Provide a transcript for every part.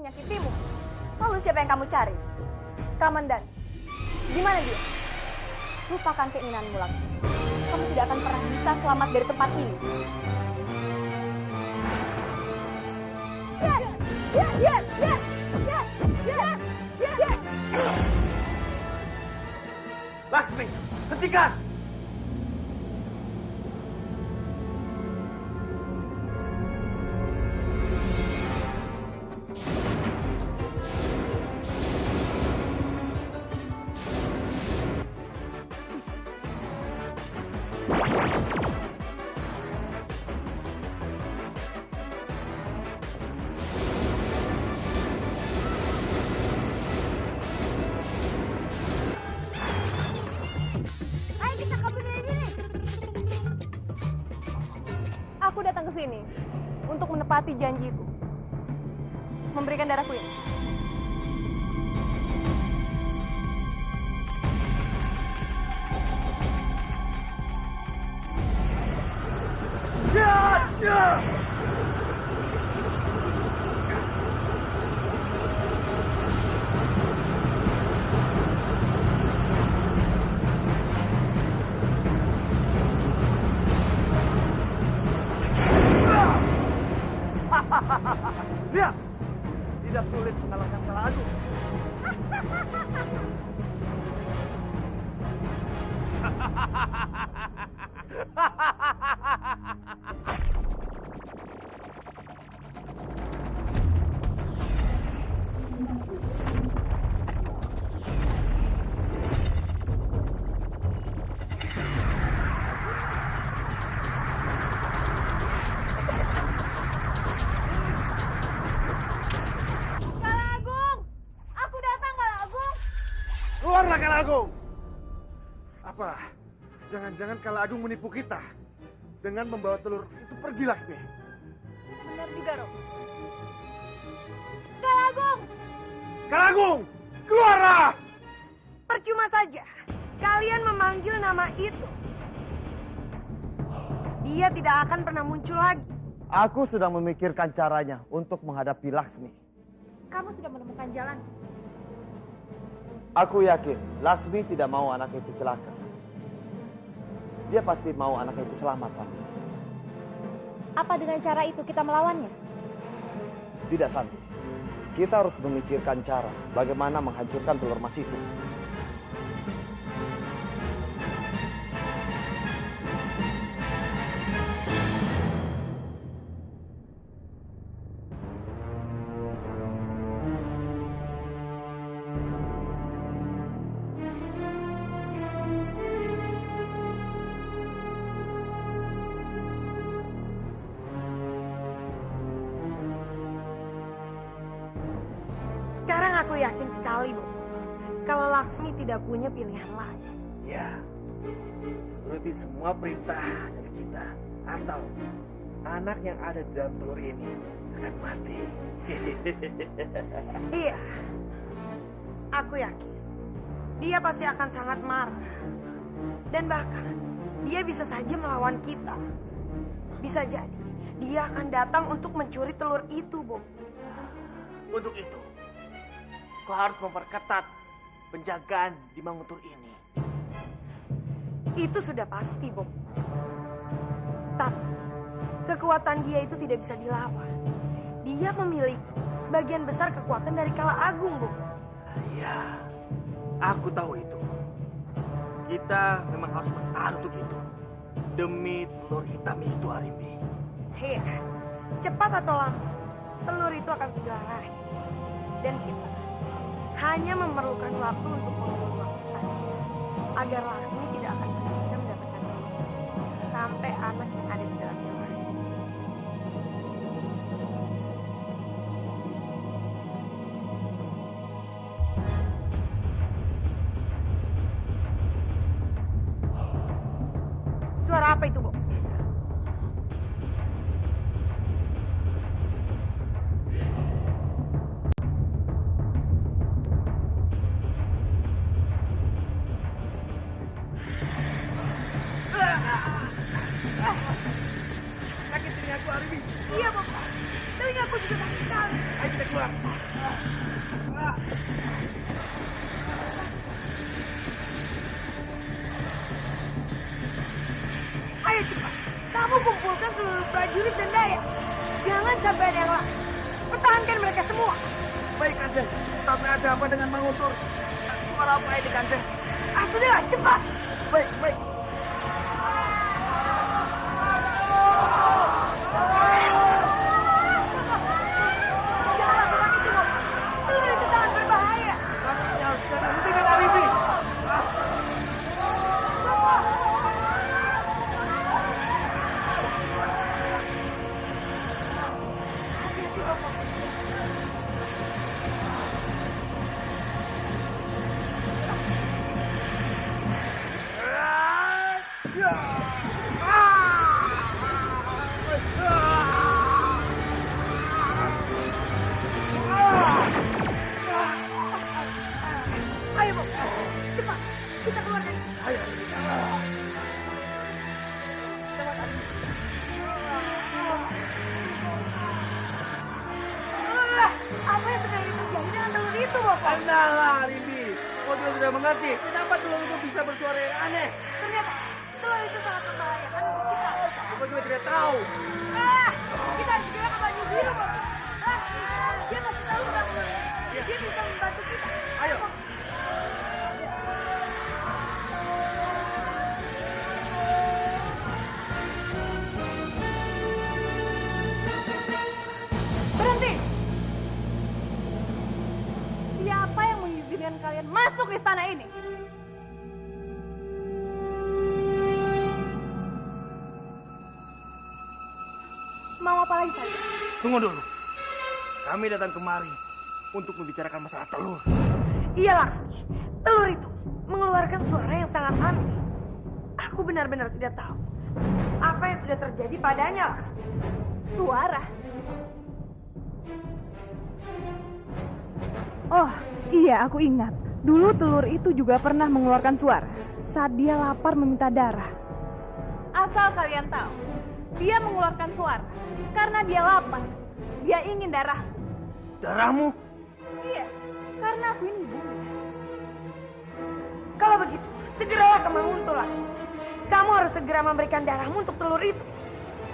menyakitimu. Lalu siapa yang kamu cari? Kamandan. Di mana dia? Lupakan keinginanmu, Laksmi. Kamu tidak akan pernah bisa selamat dari tempat ini. Laksmi, hentikan! Aku datang ke sini untuk menepati janjiku. Memberikan darahku ini. Lihat, tidak sulit mengalahkan Kalaagung. Keluarlah Kalaagung! Apa? Jangan-jangan Kalaagung menipu kita dengan membawa telur itu pergi, Laksmi. Benar juga, Rob. Kalaagung! Kalaagung! Keluarlah! Percuma saja kalian memanggil nama itu. Dia tidak akan pernah muncul lagi. Aku sudah memikirkan caranya untuk menghadapi Laksmi. Kamu sudah menemukan jalan. Aku yakin Laksmi tidak mau anak itu celaka. Dia pasti mau anak itu selamat, Santi. Apa dengan cara itu kita melawannya? Tidak, Santi. Kita harus memikirkan cara bagaimana menghancurkan telur emas itu. Sekarang aku yakin sekali, Bu, kalau Laksmi tidak punya pilihan lain. Ya, turuti semua perintah dari kita, atau anak yang ada di dalam telur ini akan mati. Iya, aku yakin dia pasti akan sangat marah. Dan bahkan dia bisa saja melawan kita. Bisa jadi dia akan datang untuk mencuri telur itu, Bu. Untuk itu, kau harus memperketat penjagaan di Manguntur ini. Itu sudah pasti, Bob. Tapi kekuatan dia itu tidak bisa dilawan. Dia memiliki sebagian besar kekuatan dari Kalaagung, Bob. Ya, aku tahu itu. Kita memang harus bertahan untuk itu. Demi telur hitam itu, Arimbi. Hei, cepat atau lambat, telur itu akan segera lahir. Dan kita hanya memerlukan waktu untuk mengulur waktu saja. Agar Laksmi tidak akan pernah bisa mendapatkan telur itu. Sampai anak yang ada di dalamnya lahir. Suara apa itu, Bu? Sakit telingaku, Arimbi. Iya, Bapak. Telingaku juga sakit sekali. Ayo kita Ayo cepat, kamu kumpulkan seluruh prajurit dan daya. Jangan sampai ada yang lari. Pertahankan mereka semua. Baik, Kanjeng. Tapi ada apa dengan mengutur? Suara apa ini, Kanjeng? Ah, sudahlah, cepat. Baik, baik. Jangan lakukan itu, Bob. Peluru itu sangat berbahaya. Kami harus hentikan Arimbi. Hati-hati, Bob. Ayo, Bob. Cepat. Kita keluar dari sini. Ayo. Apa yang sebenarnya terjadi dengan telur itu, Bob? Tenanglah, Arimbi. Kau juga sudah mengerti. Kenapa telur itu bisa bersuara yang aneh? Ternyata telur itu sangat membahayakan untuk kita. Kau juga tidak tahu. Kita harus segera ke baju biru, Bob. Dia pasti tahu tentang telur. Dia bisa membantu kita. Ayo. Berhenti! Siapa yang mengizinkan kalian masuk ke istana ini? Mau apa lagi saja? Tunggu dulu. Kami datang kemari untuk membicarakan masalah telur. Iya, Laksmi. Telur itu mengeluarkan suara yang sangat aneh. Aku benar-benar tidak tahu apa yang sudah terjadi padanya, Laksmi. Suara? Oh, iya aku ingat. Dulu telur itu juga pernah mengeluarkan suara saat dia lapar meminta darah. Asal kalian tahu, dia mengeluarkan suara karena dia lapar. Dia ingin darah. Darahmu? Iya, karena aku ini ibunya. Kalau begitu, segeralah ke Manguntul, Laksmi. Kamu harus segera memberikan darahmu untuk telur itu.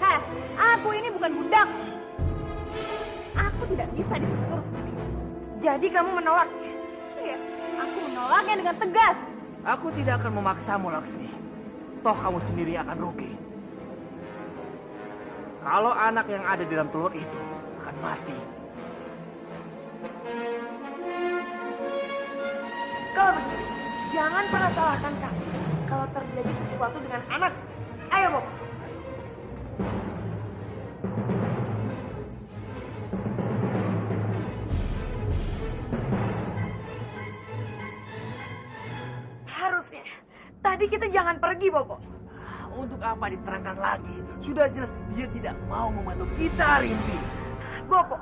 Heh, aku ini bukan budak. Aku tidak bisa disuruh-suruh seperti itu. Jadi kamu menolaknya. Iya, aku menolaknya dengan tegas. Aku tidak akan memaksamu, Laksmi. Toh kamu sendiri akan rugi. Kalau anak yang ada di dalam telur itu akan mati. Kalau begitu, jangan pernah salahkan kami kalau terjadi sesuatu dengan anak. Ayo, Bob. Harusnya tadi kita jangan pergi, Bobo. Untuk apa diterangkan lagi? Sudah jelas dia tidak mau membantu kita, Rimbi. Bobo,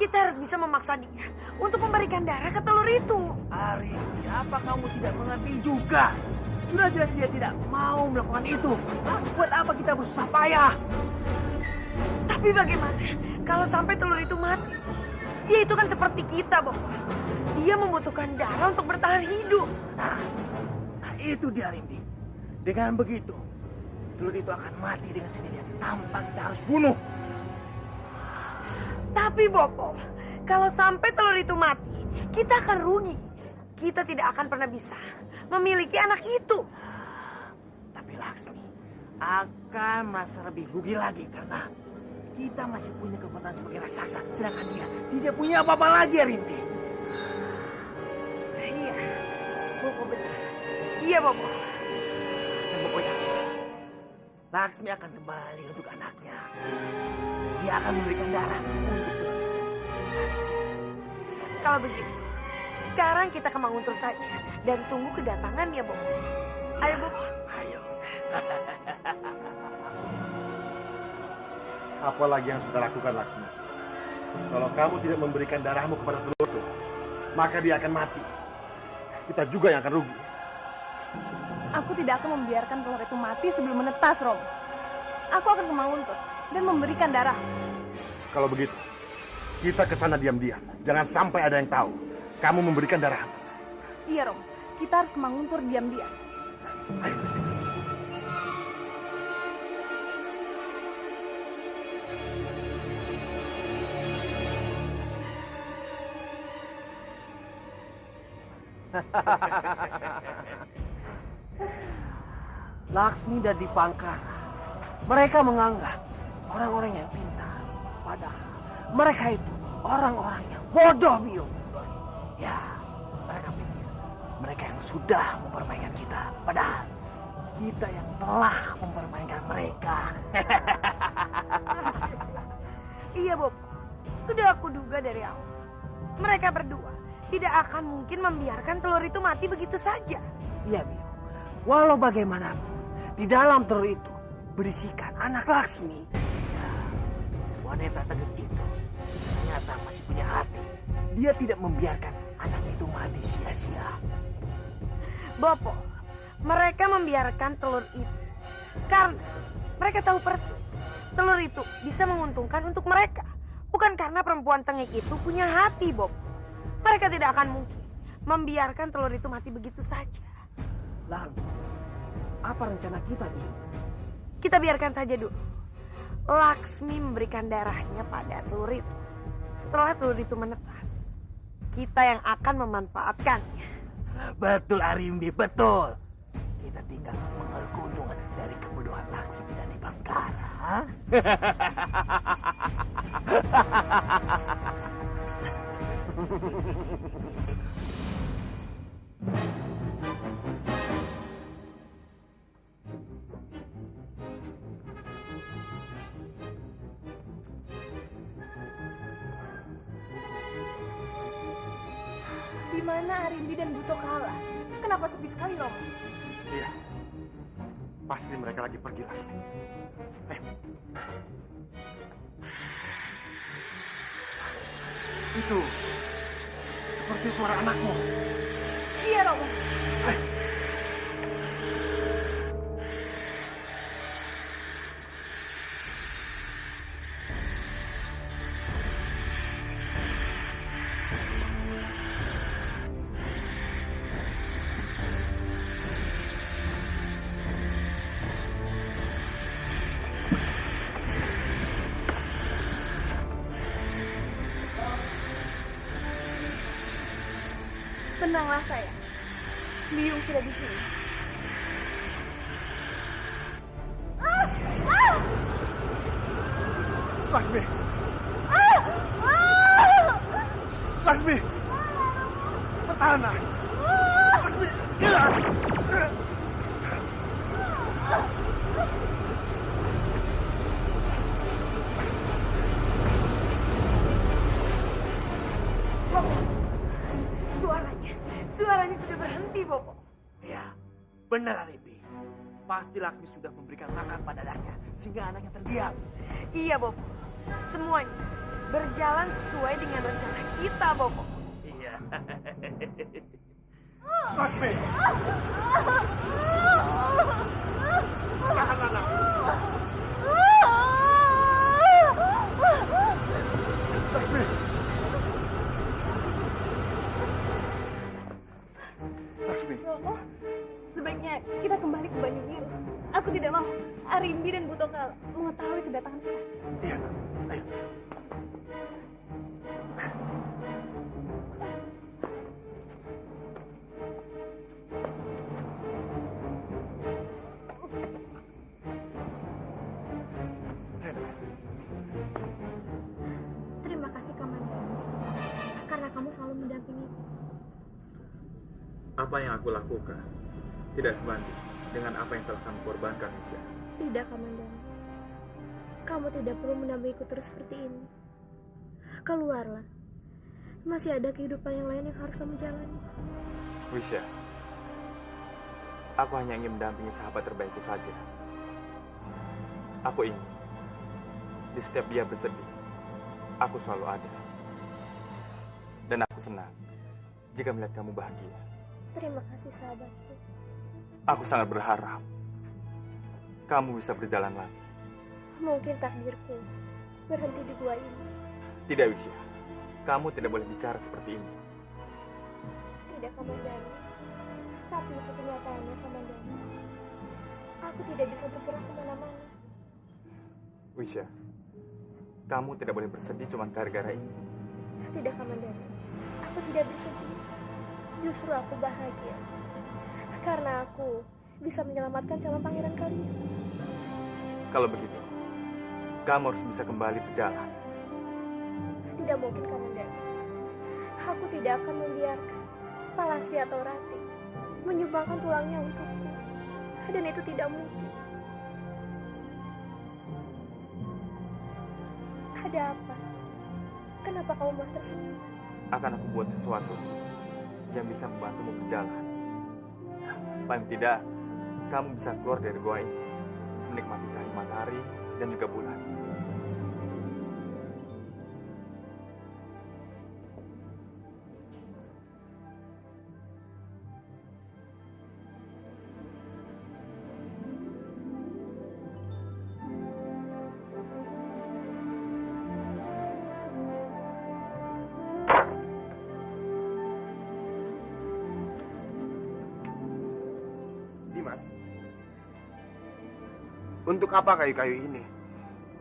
kita harus bisa memaksa dia untuk memberikan darah ke telur itu. Rimbi, apa kamu tidak mengerti juga? Sudah jelas dia tidak mau melakukan itu. Buat apa kita berusaha payah? Tapi bagaimana kalau sampai telur itu mati? Dia itu kan seperti kita, Bobo. Dia membutuhkan darah untuk bertahan hidup. Nah itu dia, Rimbi. Dengan begitu, telur itu akan mati dengan sendirinya tanpa kita harus bunuh. Tapi Bobo, kalau sampai telur itu mati, kita akan rugi. Kita tidak akan pernah bisa memiliki anak itu. Tapi Laksmi akan merasa lebih rugi lagi karena kita masih punya kekuatan sebagai raksasa, sedangkan dia tidak punya apa-apa lagi, Rimbi. Iya, Bobo benar. Iya, Bobo. Dan pokoknya Laksmi akan kembali untuk anaknya. Dia akan memberikan darah untuk telur. Kalau begitu, sekarang kita ke Manguntur saja dan tunggu kedatangannya, Bobo. Ayo, Bobo. Ayo. Apa lagi yang kita lakukan, Laksmi? Kalau kamu tidak memberikan darahmu kepada telur itu, maka dia akan mati. Kita juga yang akan rugi. Aku tidak akan membiarkan telur itu mati sebelum menetas, Rom. Aku akan ke Manguntur dan memberikan darah. Kalau begitu, Kita ke sana diam-diam. Jangan sampai ada yang tahu. Kamu memberikan darahmu. Iya, Romo. Kita harus ke Manguntur diam-diam. Ayo, Lasmi. Laksmi dan Dipangkara, mereka menganggap orang-orang yang pintar, padahal mereka itu orang-orang yang bodoh, Bio. Ya, mereka pikir mereka yang sudah mempermainkan kita, padahal kita yang telah mempermainkan mereka. Iya, Bob. Sudah aku duga dari awal. Mereka berdua tidak akan mungkin membiarkan telur itu mati begitu saja. Iya, Bio. Walau bagaimanapun, di dalam telur itu berisikan anak Laksmi. Ya, wanita tegar itu ternyata masih punya hati. Dia tidak membiarkan anak itu mati sia-sia. Bopo, mereka membiarkan telur itu karena mereka tahu persis telur itu bisa menguntungkan untuk mereka. Bukan karena perempuan tengik itu punya hati, Bob. Mereka tidak akan mungkin membiarkan telur itu mati begitu saja. Lalu, apa rencana kita, Bio? Kita biarkan saja dulu. Laksmi memberikan darahnya pada telur itu. Setelah telur itu menetas, kita yang akan memanfaatkannya. Betul, Arimbi, betul. Kita tinggal mengambil keuntungan dari kebodohan Laksmi dan Dipangkara. Di mana Arimbi dan Buto Kala? Kenapa sepi sekali, Romo? Iya. Pasti mereka lagi pergi, Lasmi. Itu seperti suara anakmu. Iya, Romo. Tenanglah, sayang. Biung sudah di sini. Lasmi! Lasmi! Bertahan, nak. Lasmi! Suaranya sudah berhenti, Bopo. Ya, benar, Arimbi. Pasti Laksmi sudah memberikan makan pada anaknya, sehingga anaknya terdiam. Iya, Bopo. Semuanya berjalan sesuai dengan rencana kita, Bopo. Iya. Lasmi! Tahan, anak. Lasmi! Lasmi! Romo, sebaiknya kita kembali ke Banyu Biru. Aku tidak mau Arimbi dan Buto Kala mengetahui kedatangan kita. Iya, ayo. Terima kasih, Komandan, karena kamu selalu mendampingiku. Apa yang aku lakukan tidak sebanding dengan apa yang telah kamu korbankan, Misha. Tidak, Komandan. Kamu tidak perlu mendampingiku terus seperti ini. Keluarlah. Masih ada kehidupan yang lain yang harus kamu jalani. Wisya, aku hanya ingin mendampingi sahabat terbaikku saja. Aku ingin di setiap dia bersedih, aku selalu ada. Dan aku senang jika melihat kamu bahagia. Terima kasih, sahabatku. Aku sangat berharap kamu bisa berjalan lagi. Mungkin takdirku berhenti di gua ini. Tidak, Wisya. kamu tidak boleh bicara seperti ini. Tidak, Kamandanu. Tapi itu kenyataannya, Kamandanu. Aku tidak bisa bergerak kemana-mana. Wisya, kamu tidak boleh bersedih cuma gara-gara ini. Tidak, Kamandanu. Aku tidak bersedih. Justru aku bahagia. Karena aku bisa menyelamatkan calon pangeran kalian. Kalau begitu, kamu harus bisa kembali berjalan. Tidak mungkin, Kamandanu. Aku tidak akan membiarkan Palastri atau Rati menyumbangkan tulangnya untukku. Dan itu tidak mungkin. Ada apa? Kenapa kamu malah tersenyum? Akan aku buat sesuatu yang bisa membantumu berjalan. Paling tidak, kamu bisa keluar dari gua ini, menikmati cahaya matahari dan juga bulan. Dimas, untuk apa kayu-kayu ini?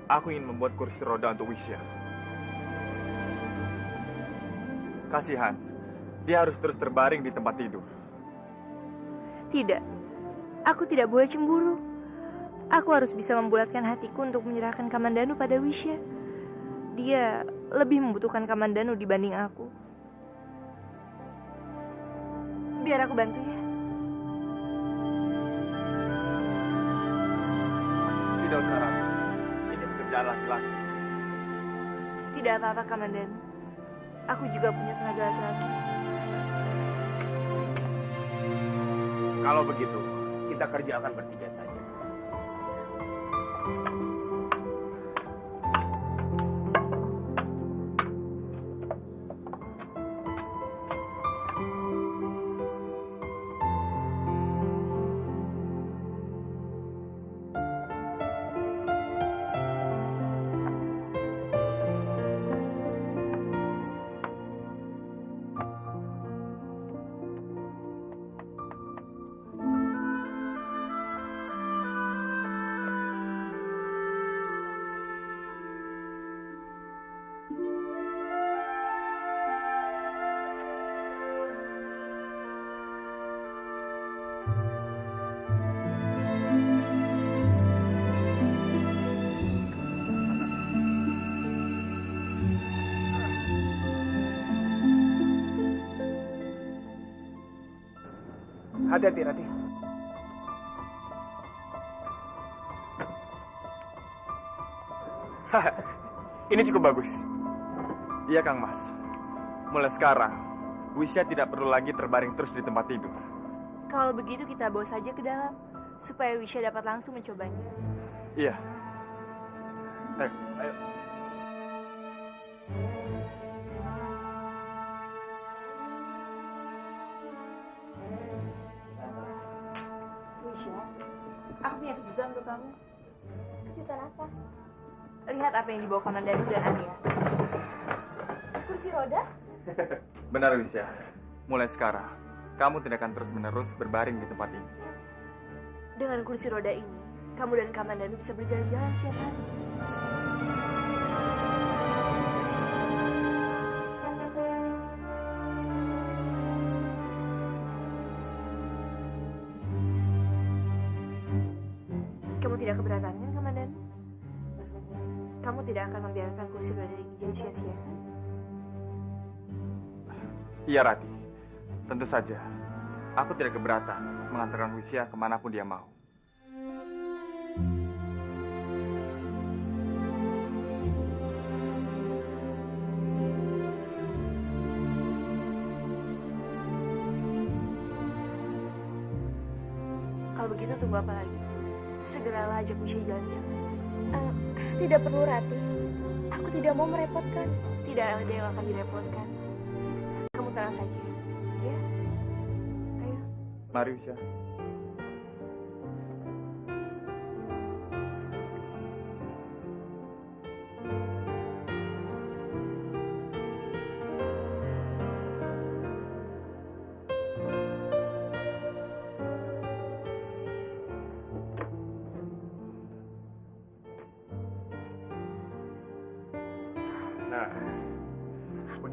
Aku ingin membuat kursi roda untuk Wisya. Kasihan, dia harus terus terbaring di tempat tidur. Tidak, aku tidak boleh cemburu. Aku harus bisa membulatkan hatiku untuk menyerahkan Kamandanu pada Wisya. Dia lebih membutuhkan Kamandanu dibanding aku. Biar aku bantu ya. Tidak usah ragu, ini pekerjaan laki-laki. Tidak apa-apa, Kamandanu. Aku juga punya tenaga laki-laki. Kalau begitu, kita kerjakan bertiga saja. Hati-hati, Rati. Ini cukup bagus. Iya, Kang Mas. Mulai sekarang, Wisya tidak perlu lagi terbaring terus di tempat tidur. Kalau begitu kita bawa saja ke dalam, supaya Wisya dapat langsung mencobanya. Iya. Ayo, ayo. Wisya, aku punya kejutan untuk kamu. Kejutan apa? Lihat apa yang dibawa Kamandanu dan Arya. Kursi roda? Benar, Wisya. Mulai sekarang, kamu tidak akan terus-menerus berbaring di tempat ini. Dengan kursi roda ini, kamu dan Kamandanu bisa berjalan-jalan setiap hari. Kamu tidak keberatan kan, Kamandanu? Kamu tidak akan membiarkan kursi roda ini jadi sia-sia, kan? Iya, Rati. Tentu saja. Aku tidak keberatan mengantarkan Wisya kemanapun dia mau. Kalau begitu tunggu apa lagi? Segeralah ajak Wisya jalan-jalan. Tidak perlu, Rati. Aku tidak mau merepotkan. Tidak ada yang akan direpotkan. Kamu tenang saja, ya? Ayo. Mari, Wisya.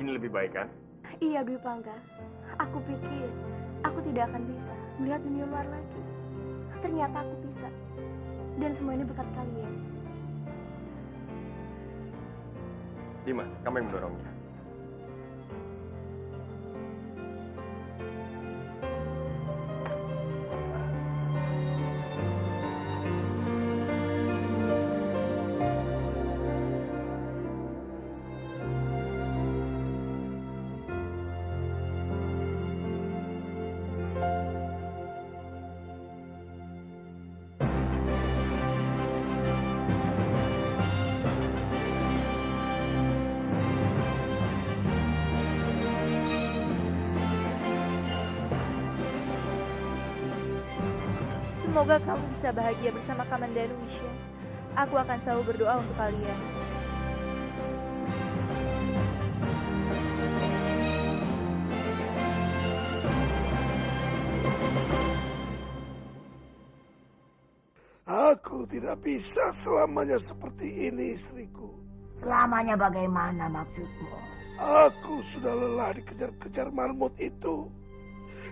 begini lebih baik kan? Iya, Dwi Pangga. Aku pikir aku tidak akan bisa melihat dunia luar lagi. Ternyata aku bisa. Dan semua ini berkat kalian. Dimas, kamu yang mendorongnya. Semoga kamu bisa bahagia bersama Kamandanu, Wisya. Aku akan selalu berdoa untuk kalian. Aku tidak bisa selamanya seperti ini, istriku. Selamanya bagaimana maksudmu? Aku sudah lelah dikejar-kejar marmut itu.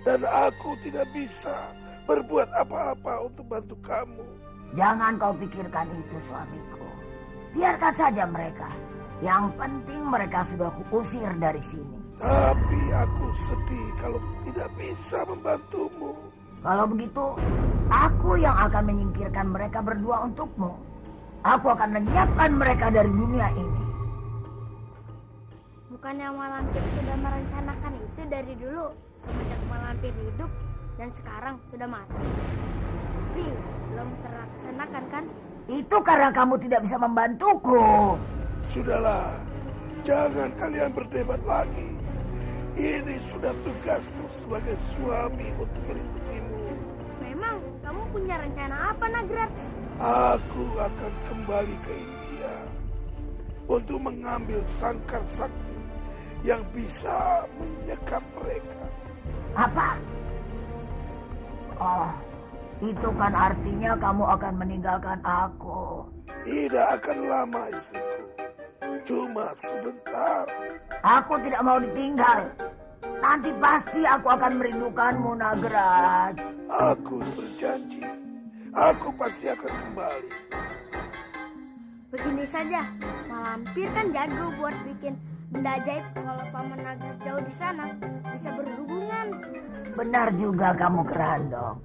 Dan aku tidak bisa berbuat apa-apa untuk bantu kamu. Jangan kau pikirkan itu, suamiku. Biarkan saja mereka. Yang penting mereka sudah kuusir dari sini. Tapi aku sedih kalau tidak bisa membantumu. Kalau begitu, aku yang akan menyingkirkan mereka berdua untukmu. Aku akan lenyapkan mereka dari dunia ini. Bukannya Malampir sudah merencanakan itu dari dulu, semenjak Malampir hidup dan sekarang sudah mati. Tapi belum terlaksanakan kan? Itu karena kamu tidak bisa membantuku. Sudahlah, jangan kalian berdebat lagi. Ini sudah tugasku sebagai suami untuk melindungimu. Memang kamu punya rencana apa, Nagraj? Aku akan kembali ke India untuk mengambil sangkar sakti yang bisa menyekap mereka. Apa? Oh, itu kan artinya kamu akan meninggalkan aku. Tidak akan lama, istriku. Cuma sebentar. Aku tidak mau ditinggal. Nanti pasti aku akan merindukanmu, Nagraj. Aku berjanji. Aku pasti akan kembali. Begini saja, Malampir kan jago buat bikin benda ajaib. Kalau Paman Nagraj jauh di sana, bisa berhubungan. Benar juga kamu, Kerandong.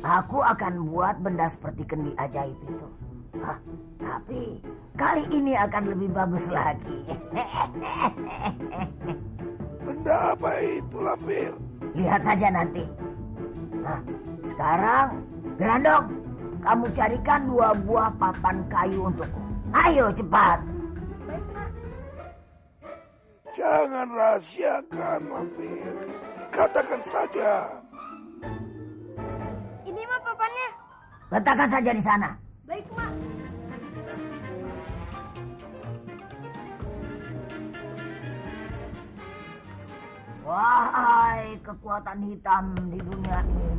Aku akan buat benda seperti kendi ajaib itu. Hah, tapi kali ini akan lebih bagus lagi. Benda apa itu, Lampir? Lihat saja nanti. Nah, sekarang, Kerandong, kamu carikan 2 buah papan kayu untukku. Ayo cepat. Baik, Mak. Jangan rahasiakan, Lampir. Katakan saja. Ini mah papannya. Letakkan saja di sana. Baik, Mak. Wahai kekuatan hitam di dunia ini,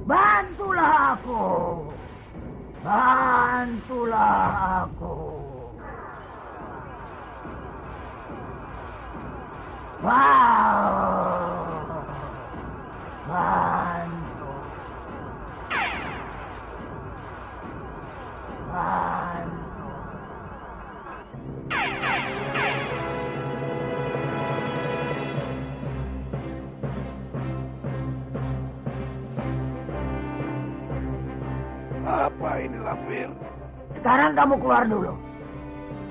bantulah aku. Bantulah aku. Wow. Bantu. Bantu. Apa ini, Lampir? Sekarang kamu keluar dulu.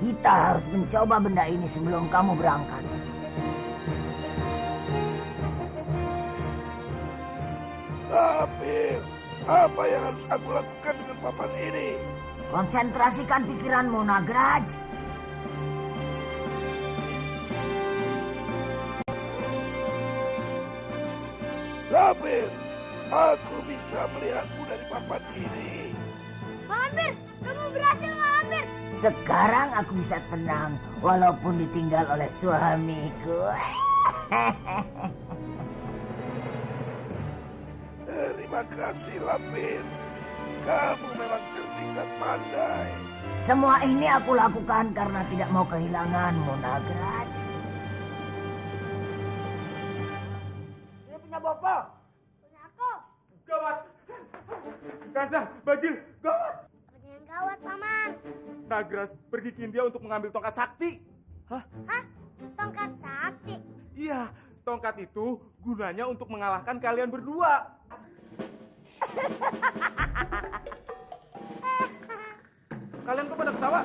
Kita harus mencoba benda ini sebelum kamu berangkat. Lampir, apa yang harus aku lakukan dengan papan ini? Konsentrasikan pikiranmu, Nagraj. Lampir, aku bisa melihatmu dari papan ini. Malampir, kamu berhasil, Malampir. Sekarang aku bisa tenang walaupun ditinggal oleh suamiku. Terima kasih, Lampir. Kamu memang cerdik dan pandai. Semua ini aku lakukan karena tidak mau kehilanganmu, Nagraj. Bopo. Punya aku. Gawat! Kansa, Bajil, gawat! Apa yang gawat, Paman? Nagras pergi ke India untuk mengambil tongkat sakti. Hah? Tongkat sakti? Iya, tongkat itu gunanya untuk mengalahkan kalian berdua. Kalian kok pada ketawa?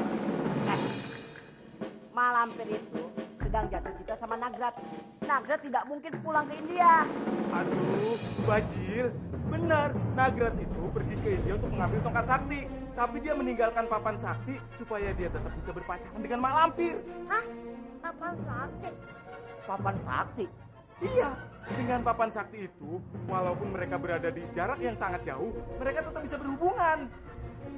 Malampir itu sedang jatuh cinta sama Nagrat. Nagrat tidak mungkin pulang ke India. Aduh, Bajil, benar. Nagrat itu pergi ke India untuk mengambil tongkat sakti. Tapi dia meninggalkan papan sakti supaya dia tetap bisa berpacaran dengan Mak Lampir. Hah? Papan sakti? Papan sakti. Iya, dengan papan sakti itu, walaupun mereka berada di jarak yang sangat jauh, mereka tetap bisa berhubungan.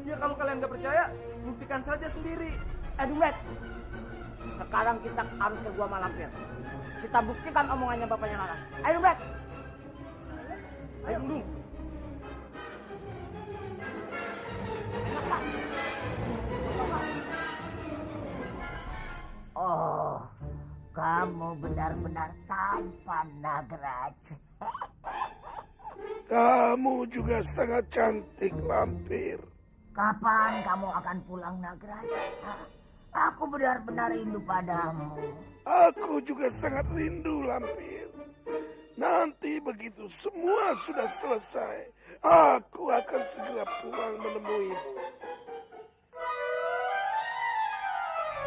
Ya kalau kalian nggak percaya, buktikan saja sendiri. Dumbet, sekarang kita harus ke gua Malampir. Kita buktikan omongannya bapaknya Laras. Ayo Dumbet. Ayo, Dung. Oh, kamu benar-benar tampan, Nagraj. Kamu juga sangat cantik, Lampir. Kapan kamu akan pulang, Nagraj? Aku benar-benar rindu padamu. Aku juga sangat rindu, Lampir. Nanti begitu semua sudah selesai, aku akan segera pulang menemuimu.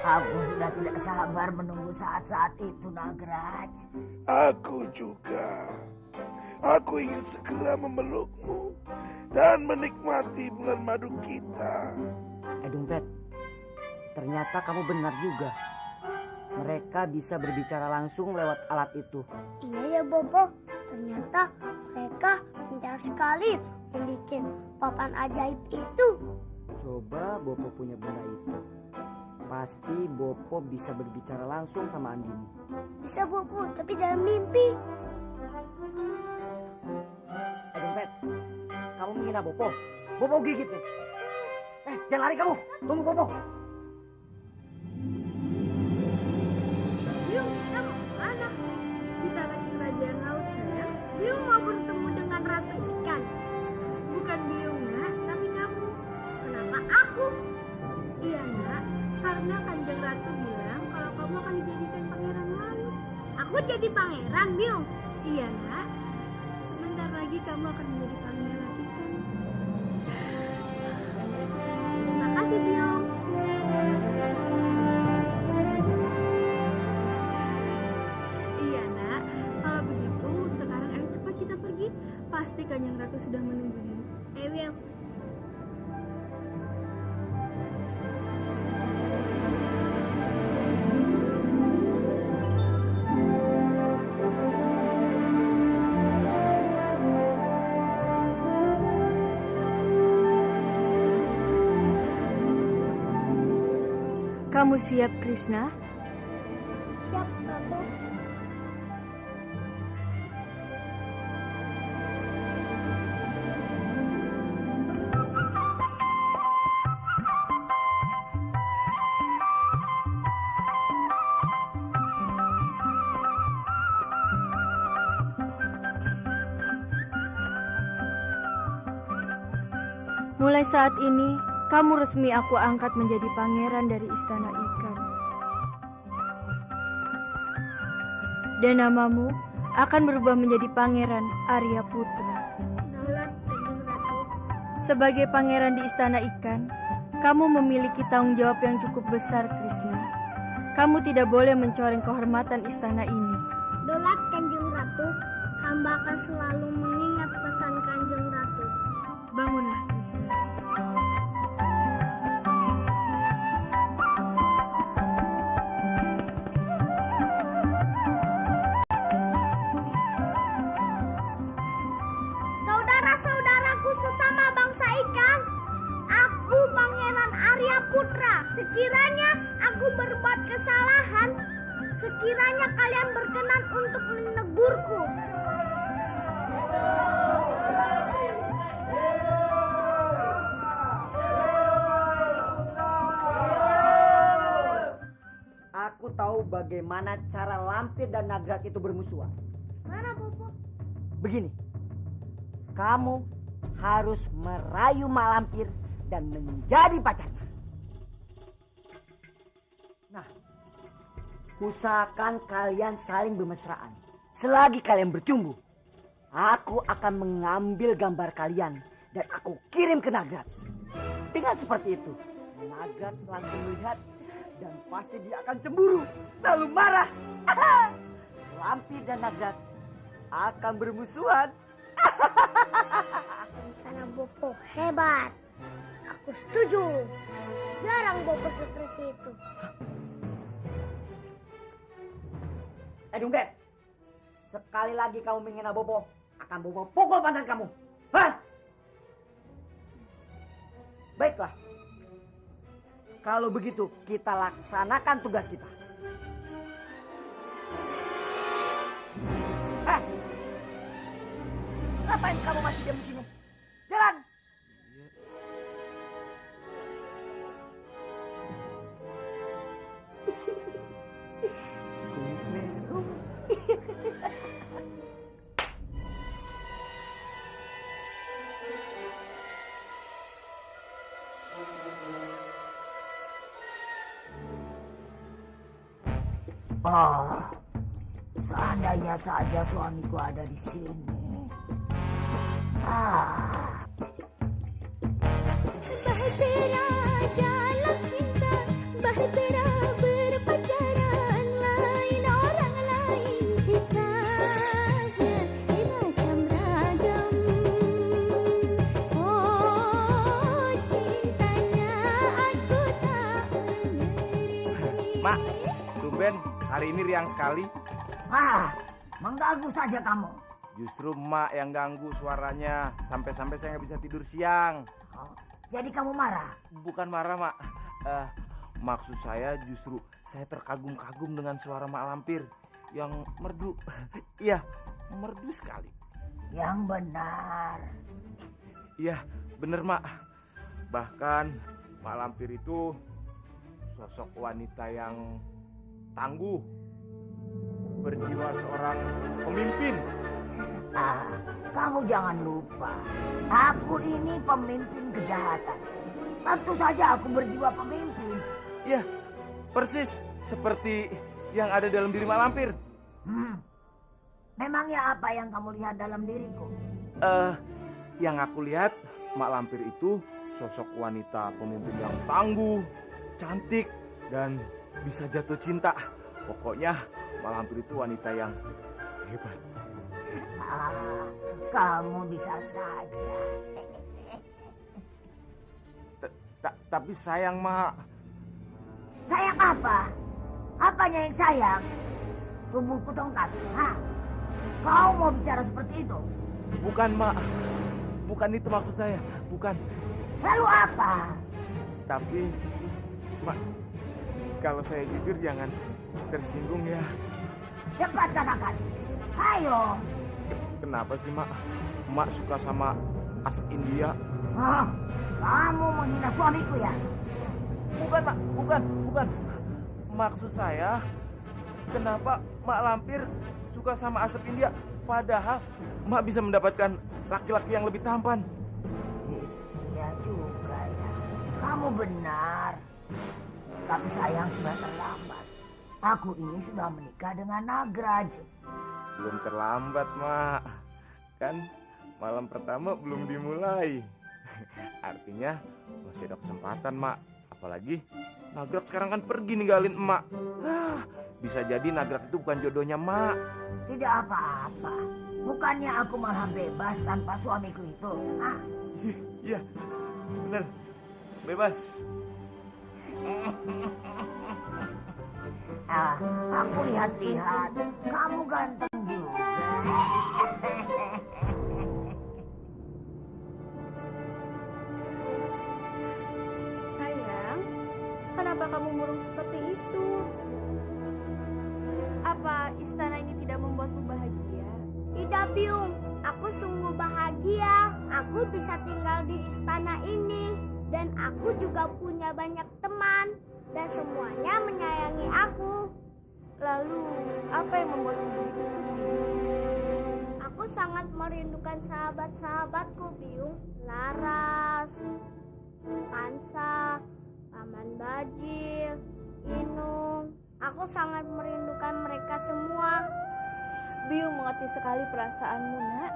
Aku sudah tidak sabar menunggu saat-saat itu, Nagraj. Aku juga. Aku ingin segera memelukmu dan menikmati bulan madu kita. Dumbet, ternyata kamu benar juga. Mereka bisa berbicara langsung lewat alat itu. Iya ya, Bobo. Ternyata mereka pintar sekali membuat papan ajaib itu. Coba Bopo punya benda itu. Pasti Bopo bisa berbicara langsung sama Andini. Bisa, Bobo, tapi dalam mimpi. Dompet, kamu menghina Bopo. Bopo gigit nih. Jangan lari kamu. Tunggu Bopo. Biung, kamu mana? Kita lagi kerajaan laut, sayang. Biung mau bertemu dengan ratu ikan. Bukan Biung, nak, tapi kamu. Kenapa aku? Iya, nak. Karena Kanjeng Ratu bilang kalau kamu akan dijadikan pangeran laut. Aku jadi pangeran, Biung? Iya, nak. Sebentar lagi kamu akan menjadi pangeran ikan. Terima kasih, Biung. Iya, nak. Kalau begitu, sekarang ayo cepat kita pergi. Pasti Kanjeng Ratu sudah menunggu Biung. Ayo, Biung. Kamu siap, Krishna? Siap, Ratu. Mulai saat ini, kamu resmi aku angkat menjadi pangeran dari Istana Ikan. Dan namamu akan berubah menjadi Pangeran Arya Putra. Daulat Kanjeng Ratu. Sebagai pangeran di Istana Ikan, kamu memiliki tanggung jawab yang cukup besar, Krishna. Kamu tidak boleh mencoreng kehormatan istana ini. Daulat Kanjeng Ratu, hamba akan selalu mengingat pesan Kanjeng Ratu. Bangunlah, Krishna. Saudara-saudaraku sesama bangsa ikan, aku Pangeran Arya Putra. Sekiranya aku berbuat kesalahan, sekiranya kalian berkenan untuk menegurku. Aku tahu bagaimana cara Lampir dan Nagrat itu bermusuhan. Mana, Bobo? begini. Kamu harus merayu Mak Lampir dan menjadi pacarnya. Nah, usahakan kalian saling bermesraan. Selagi kalian bercumbu, aku akan mengambil gambar kalian dan aku kirim ke Nagraj. Dengan seperti itu, Nagraj langsung melihat dan pasti dia akan cemburu, lalu marah. Lampir dan Nagraj akan bermusuhan. Rencana Bopo hebat. Aku setuju. Jarang Bopo seperti itu. Dungdet, sekali lagi kamu menghina Bopo, akan Bopo pukul pantat kamu. Hah? Baiklah. Kalau begitu, kita laksanakan tugas kita. Ngapain kamu masih diam di sini? Jalan! Kumis merah. Oh, seandainya saja suamiku ada di sini. Bahtera dalam cinta, bahtera berpacaran, lain orang lain kisahnya macam ragam. Oh, cintanya aku tak mengerti. Mak, tumben hari ini riang sekali. Mengganggu saja kamu. Justru emak yang ganggu suaranya. Sampai-sampai saya nggak bisa tidur siang. Oh, jadi kamu marah? Bukan marah, Mak. Maksud saya justru saya terkagum-kagum dengan suara Mak Lampir yang merdu. Iya, merdu sekali. Yang benar. Iya, bener, Mak. Bahkan Mak Lampir itu sosok wanita yang tangguh, berjiwa seorang pemimpin. Kamu jangan lupa, aku ini pemimpin kejahatan. Tentu saja aku berjiwa pemimpin. Iya, persis seperti yang ada dalam diri Mak Lampir. Memangnya apa yang kamu lihat dalam diriku? Yang aku lihat, Mak Lampir itu sosok wanita pemimpin yang tangguh, cantik, dan bisa jatuh cinta. Pokoknya Mak Lampir itu wanita yang hebat. Kamu bisa saja. Tapi sayang, Mak. Sayang apa? Apanya yang sayang? Tubuhku tongkat. Kau mau bicara seperti itu? Bukan, Mak. Bukan itu maksud saya. Bukan. Lalu apa? Tapi, Mak, kalau saya jujur jangan tersinggung ya. Cepat katakan. Ayo. Kenapa sih, Mak? Mak suka sama asap India. Kamu menghina suamiku ya? Bukan, Mak. Bukan. Maksud saya, kenapa Mak Lampir suka sama asap India? Padahal Mak bisa mendapatkan laki-laki yang lebih tampan. Iya juga ya. Kamu benar. Tapi sayang sudah terlambat. Aku ini sudah menikah dengan Nagraj. Belum terlambat, Mak. Kan malam pertama belum dimulai. Artinya masih ada kesempatan, Mak. Apalagi Nagraj sekarang kan pergi ninggalin emak. Bisa jadi Nagraj itu bukan jodohnya Mak. Tidak apa-apa. Bukannya aku malah bebas tanpa suamiku itu. Iya, bener. Bebas. Aku lihat-lihat. Kamu ganteng juga. Sayang, kenapa kamu murung seperti itu? Apa istana ini tidak membuatmu bahagia? Tidak, Biung. Aku sungguh bahagia. Aku bisa tinggal di istana ini. Dan aku juga punya banyak teman. Dan semuanya menyayangi aku. Lalu, apa yang membuatmu begitu sedih? Aku sangat merindukan sahabat-sahabatku, Biung. Laras, Kansa, Paman Bajil, Inung. Aku sangat merindukan mereka semua. Biung mengerti sekali perasaanmu, nak.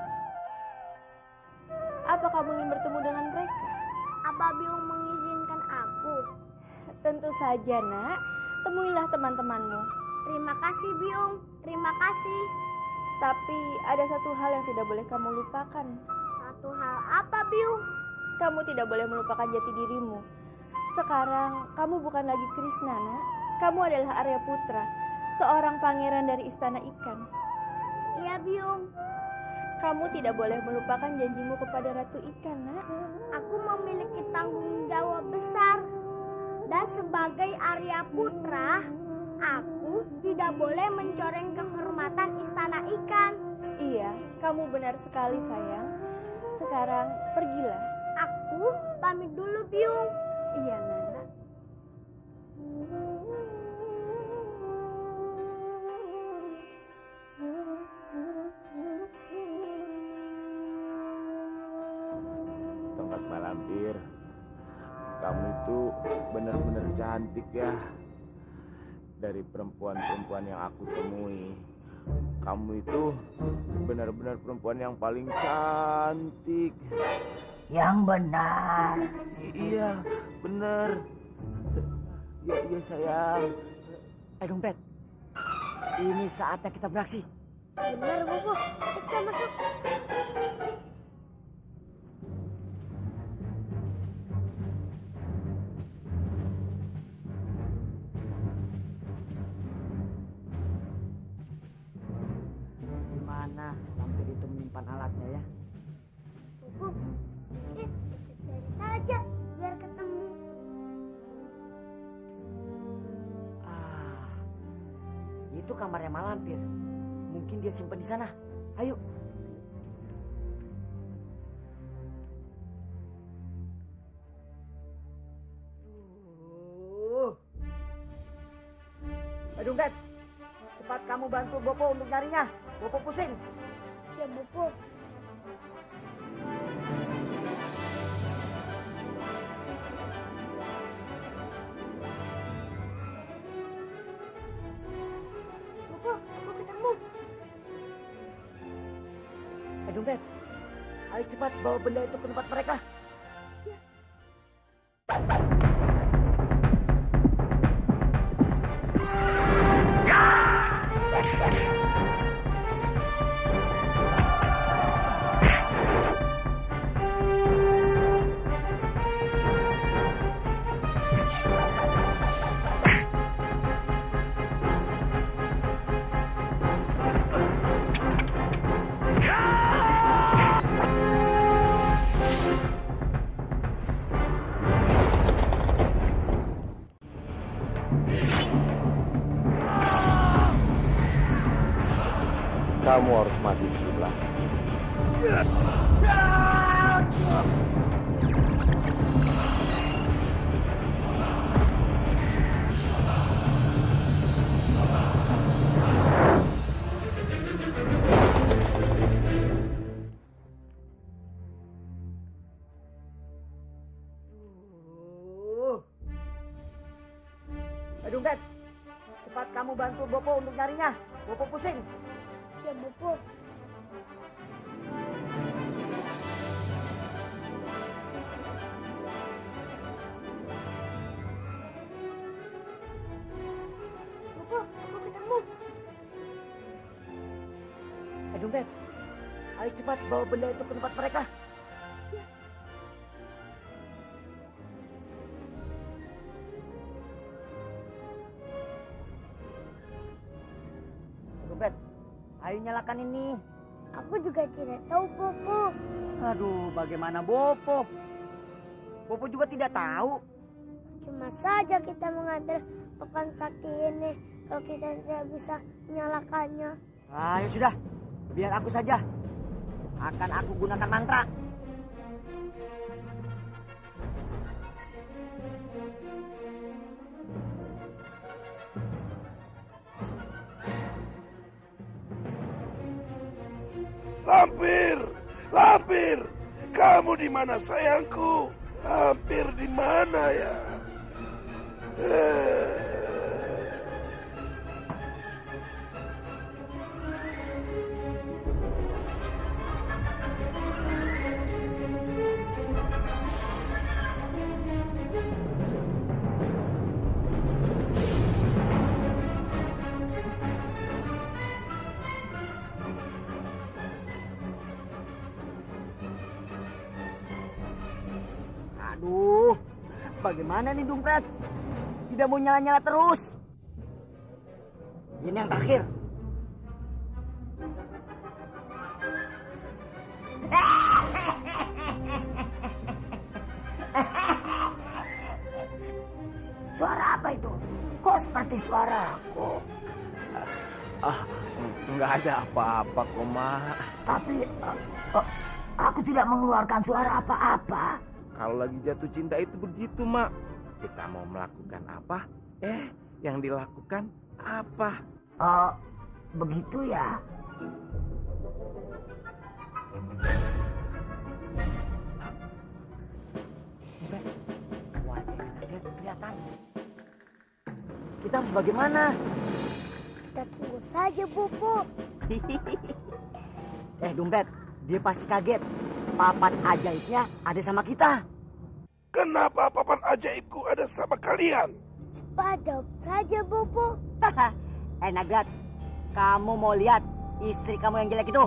Apa kamu ingin bertemu dengan mereka? Apa Biung mengizinkan aku? Tentu saja, nak. Temuilah teman-temanmu. Terima kasih, Biung. Terima kasih. Tapi ada satu hal yang tidak boleh kamu lupakan. Satu hal apa, Biung? Kamu tidak boleh melupakan jati dirimu. Sekarang kamu bukan lagi Krishna, nak. Kamu adalah Arya Putra, seorang pangeran dari Istana Ikan. Iya, Biung. Kamu tidak boleh melupakan janjimu kepada Ratu Ikan, nak. Aku memiliki tanggung jawab besar. Dan sebagai Arya Putra, aku tidak boleh mencoreng kehormatan Istana Ikan. Iya, kamu benar sekali, sayang. Sekarang pergilah. Aku pamit dulu, Biung. Iya, nak. Tongkat Malampir, kamu itu benar-benar cantik ya. Dari perempuan-perempuan yang aku temui, kamu itu benar-benar perempuan yang paling cantik. Yang benar. Iya, benar. Ya, iya sayang. Dompet. Ini saatnya kita beraksi. Benar, Bobo. Kita masuk. Di mana lampir itu menyimpan alatnya ya? Bobo, kita cari saja biar ketemu. Itu kamarnya Malampir. Mungkin dia simpan di sana. Ayo. Dompet, cepat kamu bantu Bopo untuk nyarinya. Bopo pusing. Ya, Bobo. Bobo, aku ketemu. Dompet, ayo cepat bawa benda itu ke tempat mereka. Kamu harus mati sebelum. Dompet, cepat kamu bantu Bopo untuk nyarinya. Bopo pusing. Ya, Bobo. Bobo, aku ketemu. Dompet, ayo cepat bawa benda itu ke tempat mereka. Dompet, ayo nyalakan ini. Aku juga tidak tahu, Bobo. Aduh, bagaimana Bopo? Bopo juga tidak tahu. Cuma saja kita mengambil papan sakti ini kalau kita tidak bisa menyalakannya. Ayo sudah, biar aku saja. Akan aku gunakan mantra. Lampir, Lampir, kamu di mana sayangku? Lampir di mana ya? Aduh, bagaimana nih dompet? Tidak mau nyala-nyala terus. Ini yang terakhir. Suara apa itu? Kok seperti suara aku? Nggak ada apa-apa kok, Mak. Tapi aku tidak mengeluarkan suara apa-apa. Kalau lagi jatuh cinta itu begitu, Mak. Kita mau melakukan apa? Yang dilakukan apa? Oh, begitu ya. Wajah Nagraj kelihatan. Kita harus bagaimana? Kita tunggu saja, Bopo. Dompet, dia pasti kaget. Papan ajaibnya ada sama kita. Kenapa papan ajaibku ada sama kalian? Cepat jawab saja, Bopo. Nagraj, kamu mau lihat istri kamu yang jelek itu?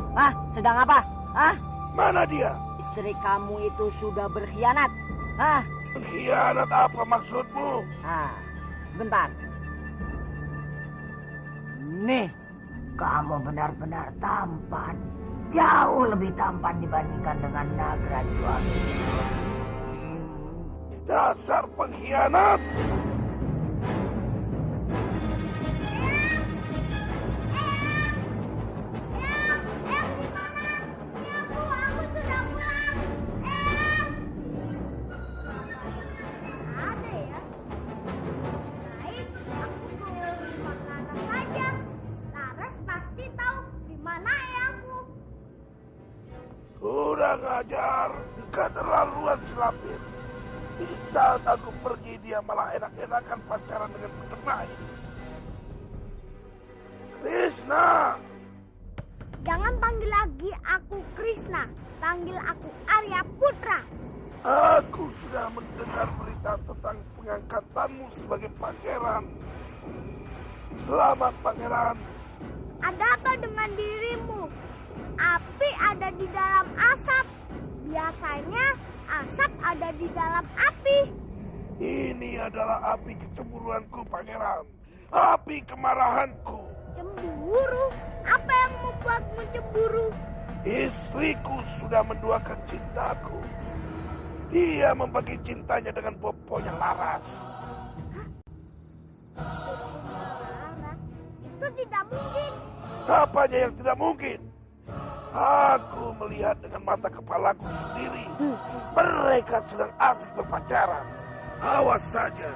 Sedang apa? Mana dia? Istri kamu itu sudah berkhianat. Berkhianat apa maksudmu? Sebentar. Nih, kamu benar-benar tampan. Jauh lebih tampan dibandingkan dengan Nagraj suami. Dasar pengkhianat. Aku sudah pulang. Ada ya? Baik, aku ke rumah Laras saja. Laras pasti tahu di mana ayahku. Kurang ajar, keterlaluan si Lampir. Di saat aku pergi dia malah enak-enakan pacaran dengan peternak ini. Krishna! Jangan panggil lagi aku Krishna. Panggil aku Arya Putra. Aku sudah mendengar berita tentang pengangkatanmu sebagai pangeran. Selamat, pangeran. Ada apa dengan dirimu? Api ada di dalam asap. Biasanya asap ada di dalam api. Ini adalah api kecemburuanku, pangeran. Api kemarahanku. Cemburu? Apa yang membuatmu cemburu? Istriku sudah menduakan cintaku. Dia membagi cintanya dengan boponya Laras. Laras? Itu tidak mungkin. Apanya yang tidak mungkin? Aku melihat dengan mata kepalaku sendiri. Mereka sedang asik berpacaran. Awas saja.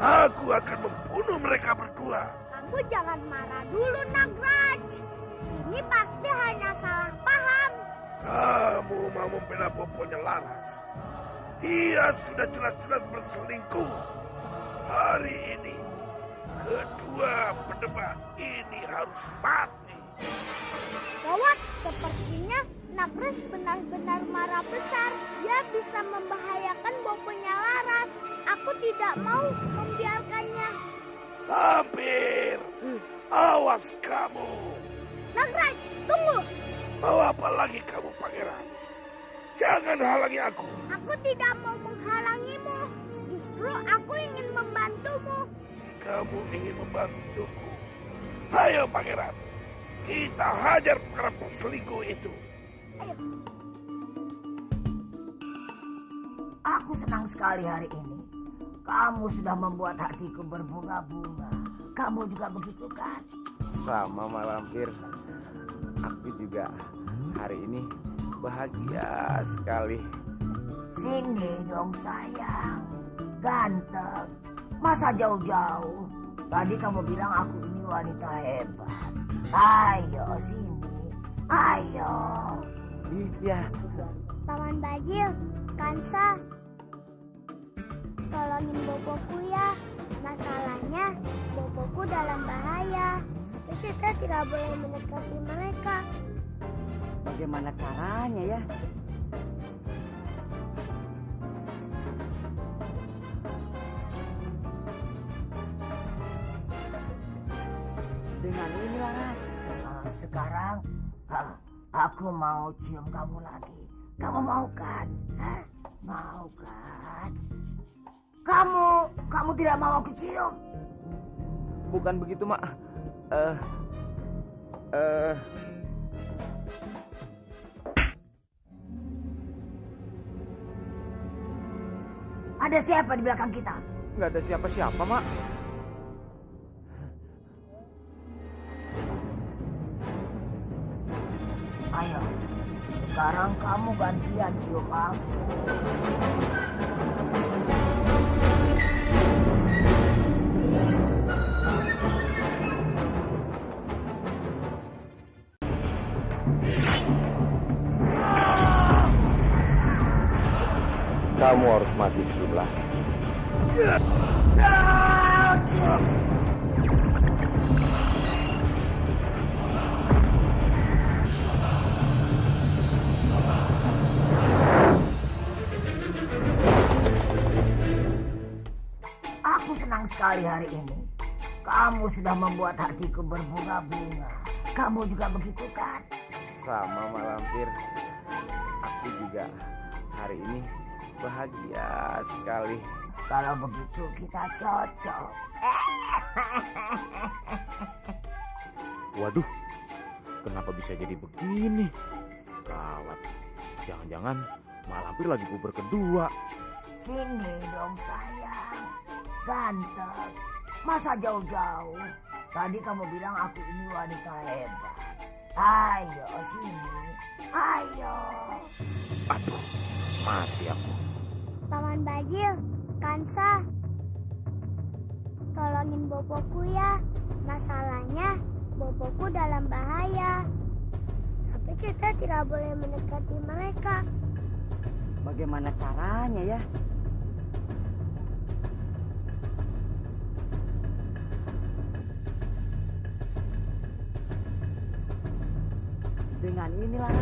Aku akan membunuh mereka berdua. Kamu jangan marah dulu, Nagraj. Ini pasti hanya salah paham. Kamu mau membela boponya Laras. Dia sudah jelas-jelas berselingkuh. Hari ini, kedua berdebat ini harus mati. Gawat, sepertinya Nagraj benar-benar marah besar. Dia bisa membahayakan boponya Laras. Aku tidak mau membiarkannya. Lampir, awas kamu. Nagraj, tunggu. Mau apa lagi kamu, pangeran? Jangan halangi aku. Aku tidak mau menghalangimu. Justru aku ingin membantumu. Kamu ingin membantuku. Ayo, pangeran. Kita hajar para perselingkuh itu. Ayo. Aku senang sekali hari ini. Kamu sudah membuat hatiku berbunga-bunga. Kamu juga begitu kan? Sama, Mak Lampir. Aku juga hari ini bahagia sekali. Sini dong sayang. Ganteng. Masa jauh-jauh? Tadi kamu bilang aku ini wanita hebat. Ayo sini. Ayo. Iya. Paman Bajil, Kansa, tolongin boboku ya. Masalahnya boboku dalam bahaya. Kita tidak boleh mendekati mereka. Bagaimana caranya ya? Dengan ini Laras. Sekarang aku mau cium kamu lagi. Kamu mau kan? Hah? Mau kan? Kamu tidak mau aku cium? Bukan begitu, Mak. Ada siapa di belakang kita? Nggak ada siapa-siapa, Mak. Ayo, sekarang kamu gantian cium aku. Kamu harus mati sebelum lahir. Aku senang sekali hari ini. Kamu sudah membuat hatiku berbunga-bunga. Kamu juga begitu kan? Sama, Mak Lampir. Aku juga hari ini bahagia sekali. Kalau begitu kita cocok. Waduh, kenapa bisa jadi begini? Gawat, jangan-jangan Mak Lampir lagi puber kedua. Sini dong sayang. Ganteng. Masa jauh-jauh? Tadi kamu bilang aku ini wanita hebat. Ayo sini. Ayo. Aduh, mati aku. Paman Bajil, Kansa, tolongin boboku ya. Masalahnya boboku dalam bahaya. Tapi kita tidak boleh mendekati mereka. Bagaimana caranya ya? Dengan inilah.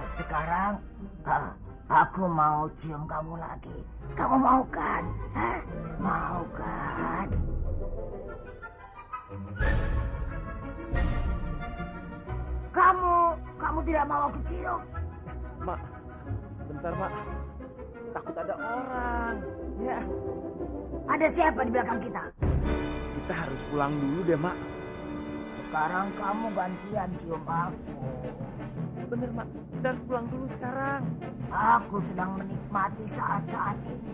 Sekarang aku mau cium kamu lagi. Kamu mau kan? Hah? Mau kan? Kamu tidak mau aku cium? Mak, bentar, Mak. Takut ada orang. Ya, Ada siapa di belakang kita? kita harus pulang dulu deh, Mak. Sekarang kamu gantian cium aku. Bener, Mak. Kita harus pulang dulu sekarang. Aku sedang menikmati saat-saat ini.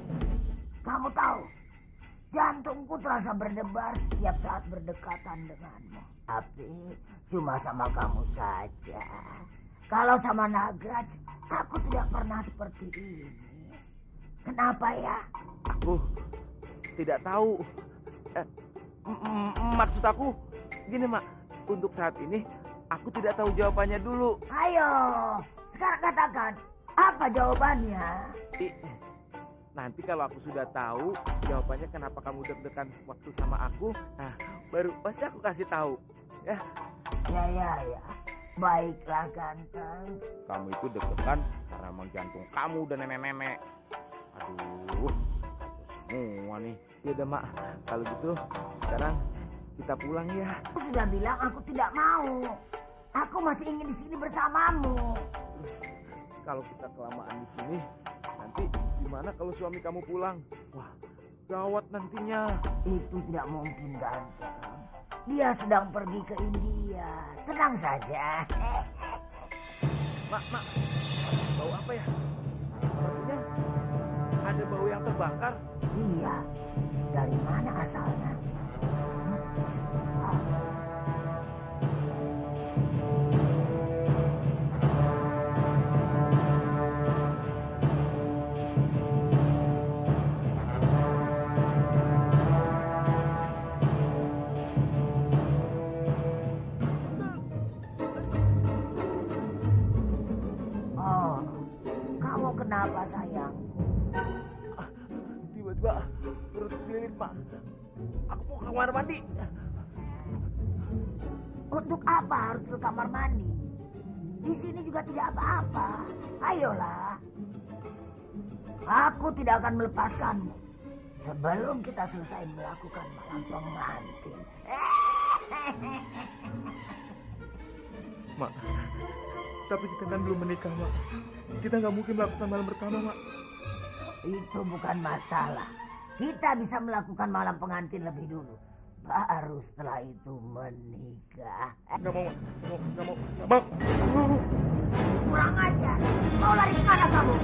Kamu tahu, jantungku terasa berdebar setiap saat berdekatan denganmu. Tapi cuma sama kamu saja. Kalau sama Nagraj, aku tidak pernah seperti ini. Kenapa ya? Aku tidak tahu. Maksud aku gini, Mak. Untuk saat ini aku tidak tahu jawabannya dulu. Ayo, sekarang katakan, apa jawabannya? Nanti kalau aku sudah tahu jawabannya kenapa kamu deg-degan waktu sama aku, nah baru pasti aku kasih tahu. Ya. Ya. Baiklah ganteng. Kamu itu deg-degan karena emang jantung kamu dan nenek-nenek. Aduh, kacau semua nih. Ya udah, Mak, kalau gitu sekarang kita pulang ya. Aku sudah bilang aku tidak mau. Aku masih ingin di sini bersamamu. Terus kalau kita kelamaan di sini, nanti gimana kalau suami kamu pulang? Wah, gawat nantinya. Itu tidak mungkin ganteng. Dia sedang pergi ke India. Tenang saja. Mak, bau apa ya? Sepertinya ada bau yang terbakar. Iya. Dari mana asalnya? Kamu kenapa sayang? Tiba-tiba perut melilit, Mak. Aku mau ke kamar mandi. Untuk apa harus ke kamar mandi? Di sini juga tidak apa-apa. Ayolah. Aku tidak akan melepaskanmu sebelum kita selesai melakukan malam pengantin. Mak, tapi kita kan belum menikah, Mak. Kita nggak mungkin melakukan malam pertama, Mak. Itu bukan masalah. Kita bisa melakukan malam pengantin lebih dulu. Baru setelah itu menikah. Nggak mau, Mak. Nggak mau. Kurang ajar. Mau lari kemana kamu?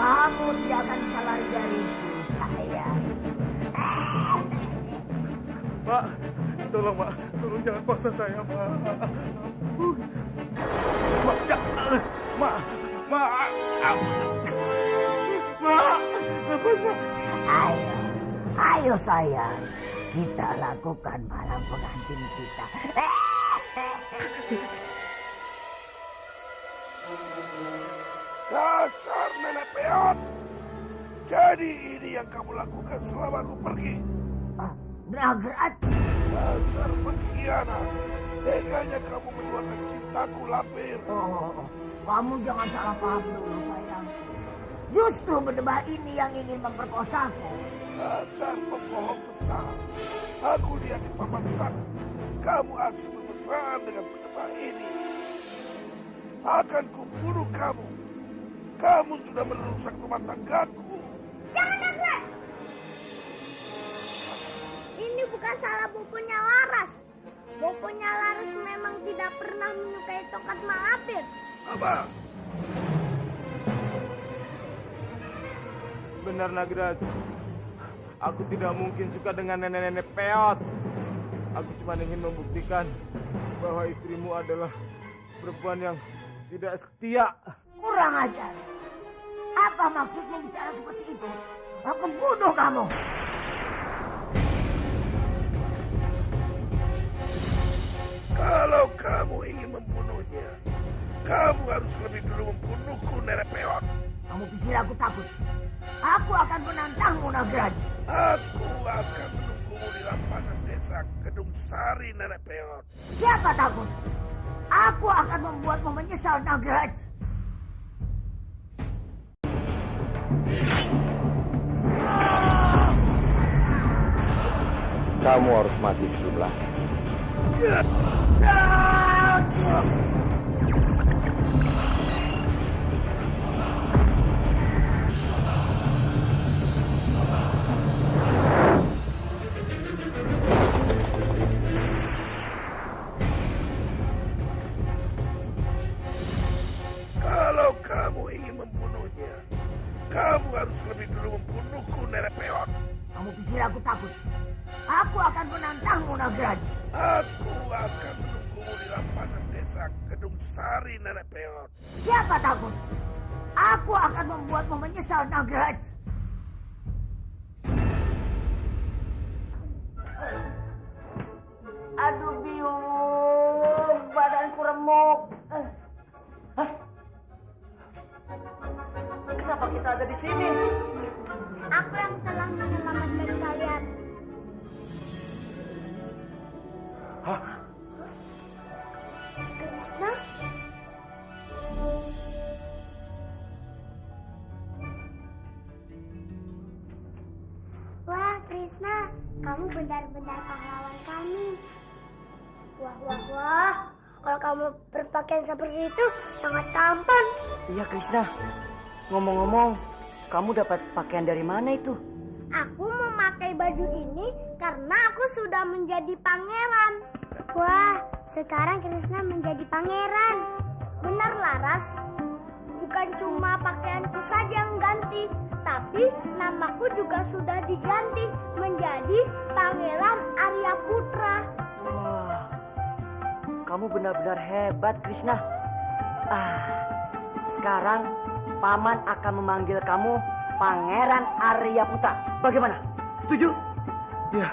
Kamu tidak akan bisa lari dariku, sayang. Mak, tolong, Mak. Tolong jangan paksa saya, Mak. Mak, ya. Mak. Lepas, Mak. Ayo sayang, kita lakukan malam pengantin kita. Dasar nenek peot. Jadi ini yang kamu lakukan selama aku pergi. Nagraj, Dasar pengkhianat. Teganya kamu menduakan cintaku, Lampir. kamu jangan salah paham dulu sayang. Justru berdebah ini yang ingin memperkosaku. Dasar pembohong besar. Aku lihat di papan sakti. Kamu asik bermesraan dengan berdebah ini. Akan kubunuh kamu. Kamu sudah merusak rumah tanggaku. Jangan Nagraj! Ini bukan salah bukunya Laras. Bukunya Laras memang tidak pernah menyukai tongkat Malapir. Apa? Benar, Nagraj. Aku tidak mungkin suka dengan nenek-nenek peot. Aku cuma ingin membuktikan bahwa istrimu adalah perempuan yang tidak setia. Kurang ajar. Apa maksudmu bicara seperti itu? Aku bunuh kamu. Kalau kamu ingin membunuhnya, kamu harus lebih dulu membunuhku, nenek peot. Kamu pikir aku takut? Aku akan menantangmu, Nagraj. Aku akan menunggumu di lapangan desa Kedung Sari, nenek peot. Siapa takut? Aku akan membuatmu menyesal, Nagraj. Kamu harus mati sebelum lahir. Kalau kamu ingin membunuhnya, kamu harus lebih dulu membunuhku, nenek peot. Kamu pikir aku takut? Aku akan menantangmu, Nagraj. Aku akan menunggumu di lapangan desa Kedung Sari, nenek peot. Siapa takut? Aku akan membuatmu menyesal, Nagraj. Aduh, biung, badanku remuk. Kenapa kita ada di sini? Aku yang telah menyelamatkan kalian. Krishna? Wah, Krishna, kamu benar-benar pahlawan kami. Wah. Kalau kamu berpakaian seperti itu, sangat tampan. Iya, Krishna. Ngomong-ngomong, kamu dapat pakaian dari mana itu? Aku memakai baju ini karena aku sudah menjadi pangeran. Wah, sekarang Krishna menjadi pangeran. Benar, Laras. Bukan cuma pakaianku saja yang ganti, tapi namaku juga sudah diganti menjadi Pangeran Arya Putra. Wah, kamu benar-benar hebat, Krishna. Sekarang Paman akan memanggil kamu Pangeran Arya Putra. Bagaimana? Setuju? Ya,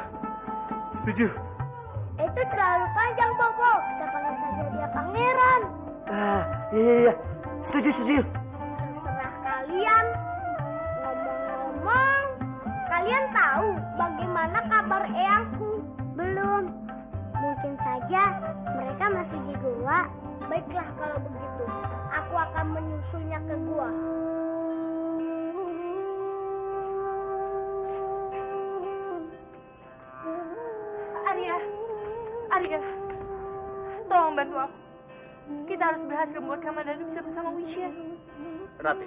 setuju. Itu terlalu panjang, Bobo. Kita panggil saja dia pangeran. Iya. Setuju. Terserah kalian. Ngomong-ngomong, kalian tahu bagaimana kabar eyangku? Belum. Mungkin saja mereka masih di gua. Baiklah kalau begitu, aku akan menyusulnya ke gua. Arya, tolong bantu aku. Kita harus berhasil membuat Kamandanu bisa bersama Wisya. Rati,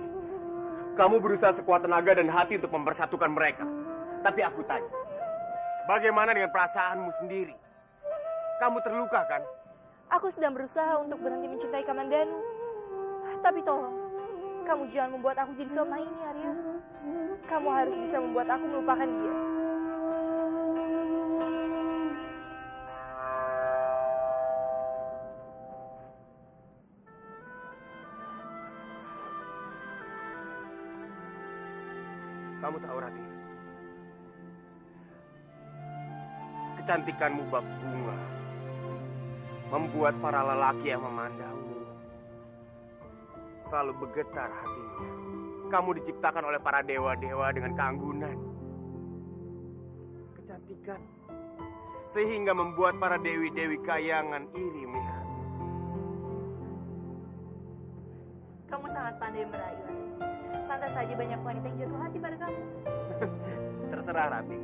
kamu berusaha sekuat tenaga dan hati untuk mempersatukan mereka. Tapi aku tanya, bagaimana dengan perasaanmu sendiri? Kamu terluka kan? Aku sedang berusaha untuk berhenti mencintai Kamandanu. Tapi tolong, kamu jangan membuat aku jadi selemah ini, Arya. Kamu harus bisa membuat aku melupakan dia. Kamu tahu, Rati, kecantikanmu bak bunga membuat para lelaki yang memandangmu selalu bergetar hatinya. Kamu diciptakan oleh para dewa-dewa dengan keanggunan, kecantikan, sehingga membuat para dewi-dewi kayangan iri melihatmu. Kamu sangat pandai merayu. Pantas saja banyak wanita yang jatuh hati pada kamu. Terserah, Rati.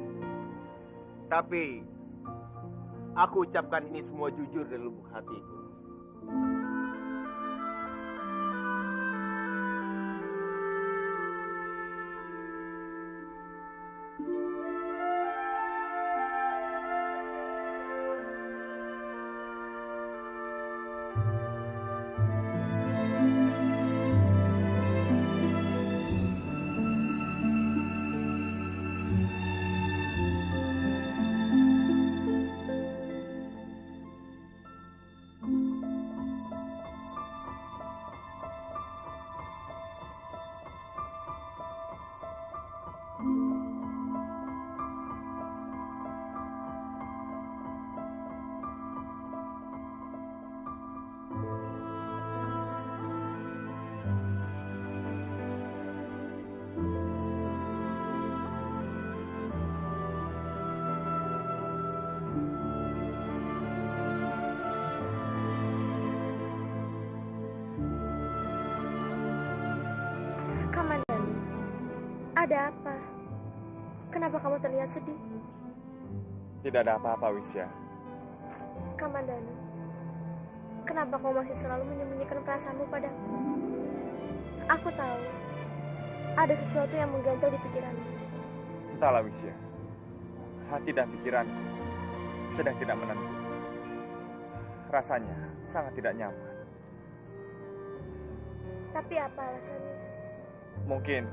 Tapi aku ucapkan ini semua jujur dari lubuk hatiku. Kamandanu, ada apa? Kenapa kamu terlihat sedih? Tidak ada apa-apa, Wisya. Kamandanu, kenapa kau masih selalu menyembunyikan perasaanmu padaku? Aku tahu, ada sesuatu yang mengganjal di pikiranmu. Entahlah, Wisya. Hati dan pikiranku sedang tidak menentu. Rasanya sangat tidak nyaman. Tapi apa alasannya? Mungkin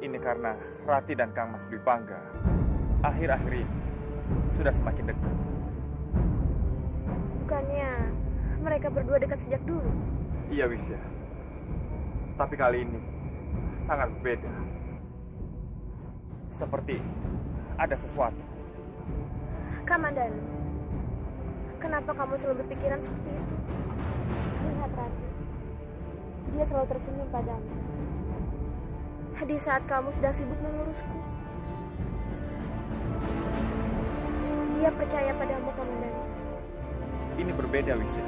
ini karena Rati dan Kang Mas Dwi Pangga akhir-akhir ini sudah semakin dekat. Bukannya mereka berdua dekat sejak dulu? Iya, Wisya. Tapi kali ini sangat berbeda. Seperti ada sesuatu. Kamandanu, kenapa kamu selalu berpikiran seperti itu? Lihat Rati, dia selalu tersenyum padamu. Di saat kamu sedang sibuk mengurusku. Dia percaya padamu, Kamandanu. Ini berbeda, Wisya.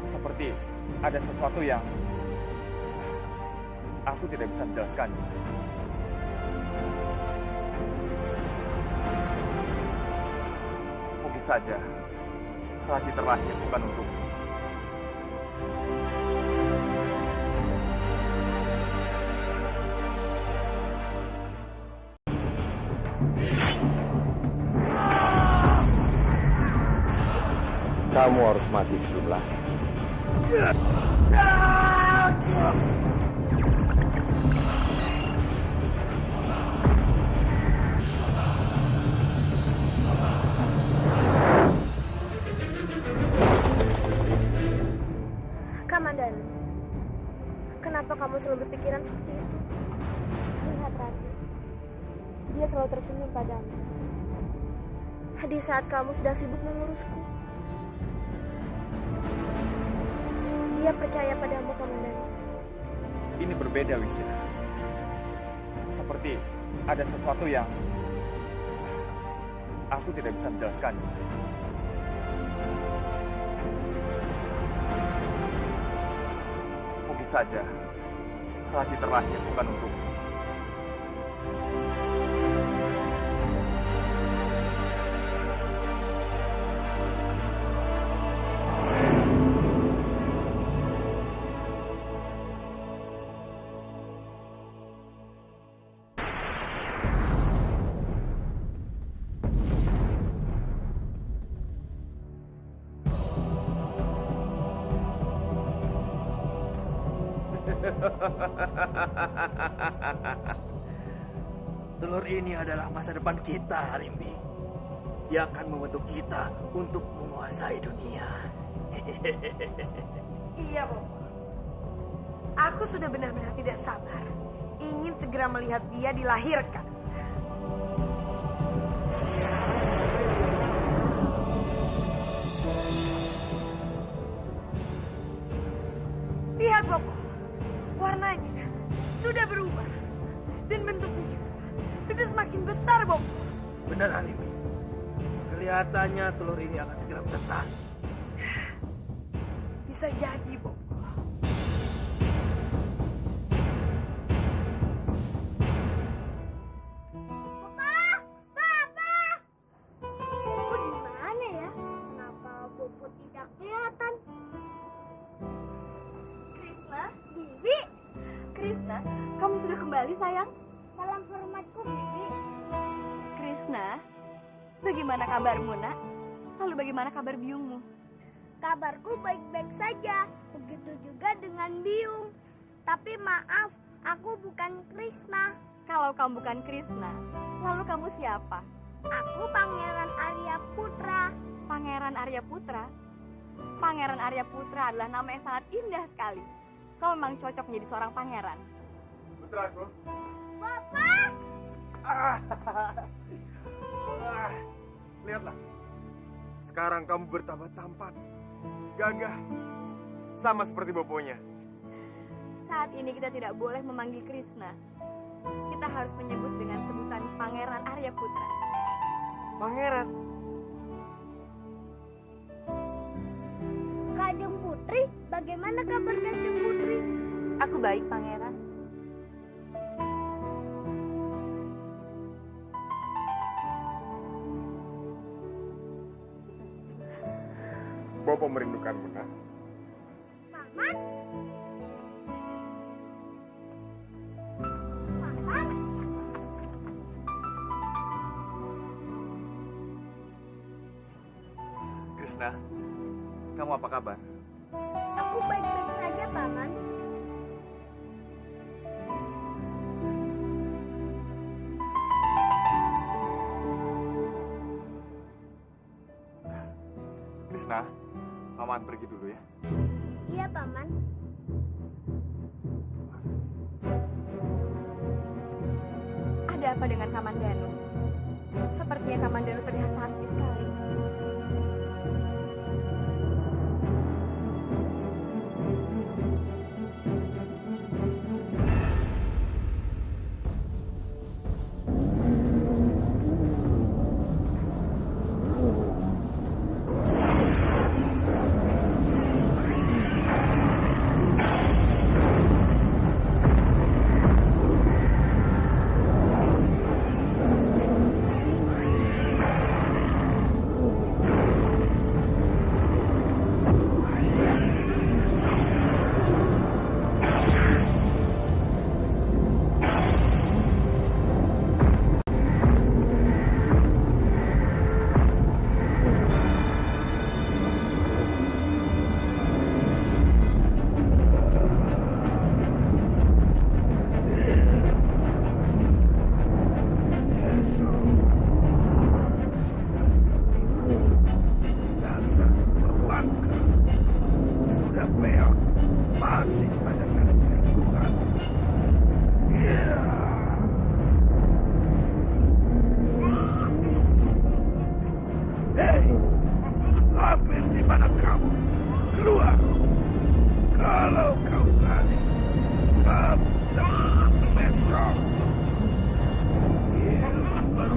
Seperti ada sesuatu yang aku tidak bisa menjelaskannya. Mungkin saja Rati terlahir bukan untukku. Kamu harus mati sebelum lahir. Kenapa kamu selalu berpikiran seperti itu? Lihat Ratu, dia selalu tersenyum padamu. Di saat kamu sedang sibuk mengurusku, dia percaya padamu, Komandan. Ini berbeda, Wisya. Seperti ada sesuatu yang aku tidak bisa menjelaskannya. Mungkin saja Rati terlahir bukan untukku. Telur ini adalah masa depan kita, Rimbi. Dia akan membentuk kita untuk menguasai dunia. Iya, Bopo. Aku sudah benar-benar tidak sabar. Ingin segera melihat dia dilahirkan. Lihat, Bopo. Warnanya sudah berubah. Dan bentuknya juga sudah semakin besar, Bopo. Benar, Rimbi. Kelihatannya telur ini akan segera menetas. Bisa jadi, Bopo. Bopo di mana ya? Kenapa Bopo tidak kelihatan? Krisna, Bibi. Krisna, kamu sudah kembali sayang? Salam hormatku, Bibi. Krisna, bagaimana kabarmu nak? Lalu bagaimana kabar biungmu? Kabarku baik-baik saja. Begitu juga dengan Biung. Tapi maaf, aku bukan Krisna. Kalau kamu bukan Krisna, lalu kamu siapa? Aku Pangeran Arya Putra. Pangeran Arya Putra? Pangeran Arya Putra adalah nama yang sangat indah sekali. Kau memang cocok menjadi seorang pangeran. Putraku. Bapak! Lihatlah. Sekarang kamu bertambah tampan, gagah, sama seperti boponya. Saat ini kita tidak boleh memanggil Krisna. Kita harus menyebut dengan sebutan Pangeran Arya Putra. Pangeran? Kanjeng Putri, bagaimana kabar Kanjeng Putri? Aku baik, Pangeran. Bopo merindukanmu, nak. Paman? Paman? Krisna, kamu apa kabar? Aku baik-baik saja, Paman. Krisna, Paman pergi dulu ya. Iya, Paman. Ada apa dengan Kamandanu? Sepertinya Kamandanu terlihat sangat sedih sekali.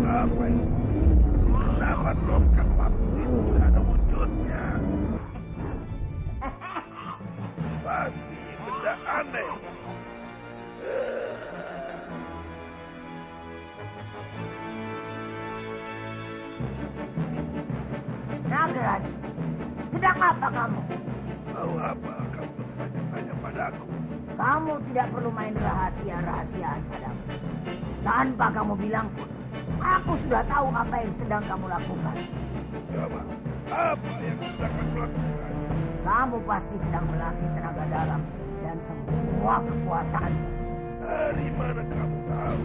Apa ini? Kenapa tongkat paku itu tidak ada wujudnya? Pasti benda aneh. Nagraj, sedang apa kamu? Tahu apa kamu bertanya-tanya padaku? Kamu tidak perlu main rahasia-rahasiaan padamu. Tanpa kamu bilang pun, aku sudah tahu apa yang sedang kamu lakukan. Coba, apa yang sedang aku lakukan? Kamu pasti sedang melatih tenaga dalam dan semua kekuatanmu. Dari mana kamu tahu?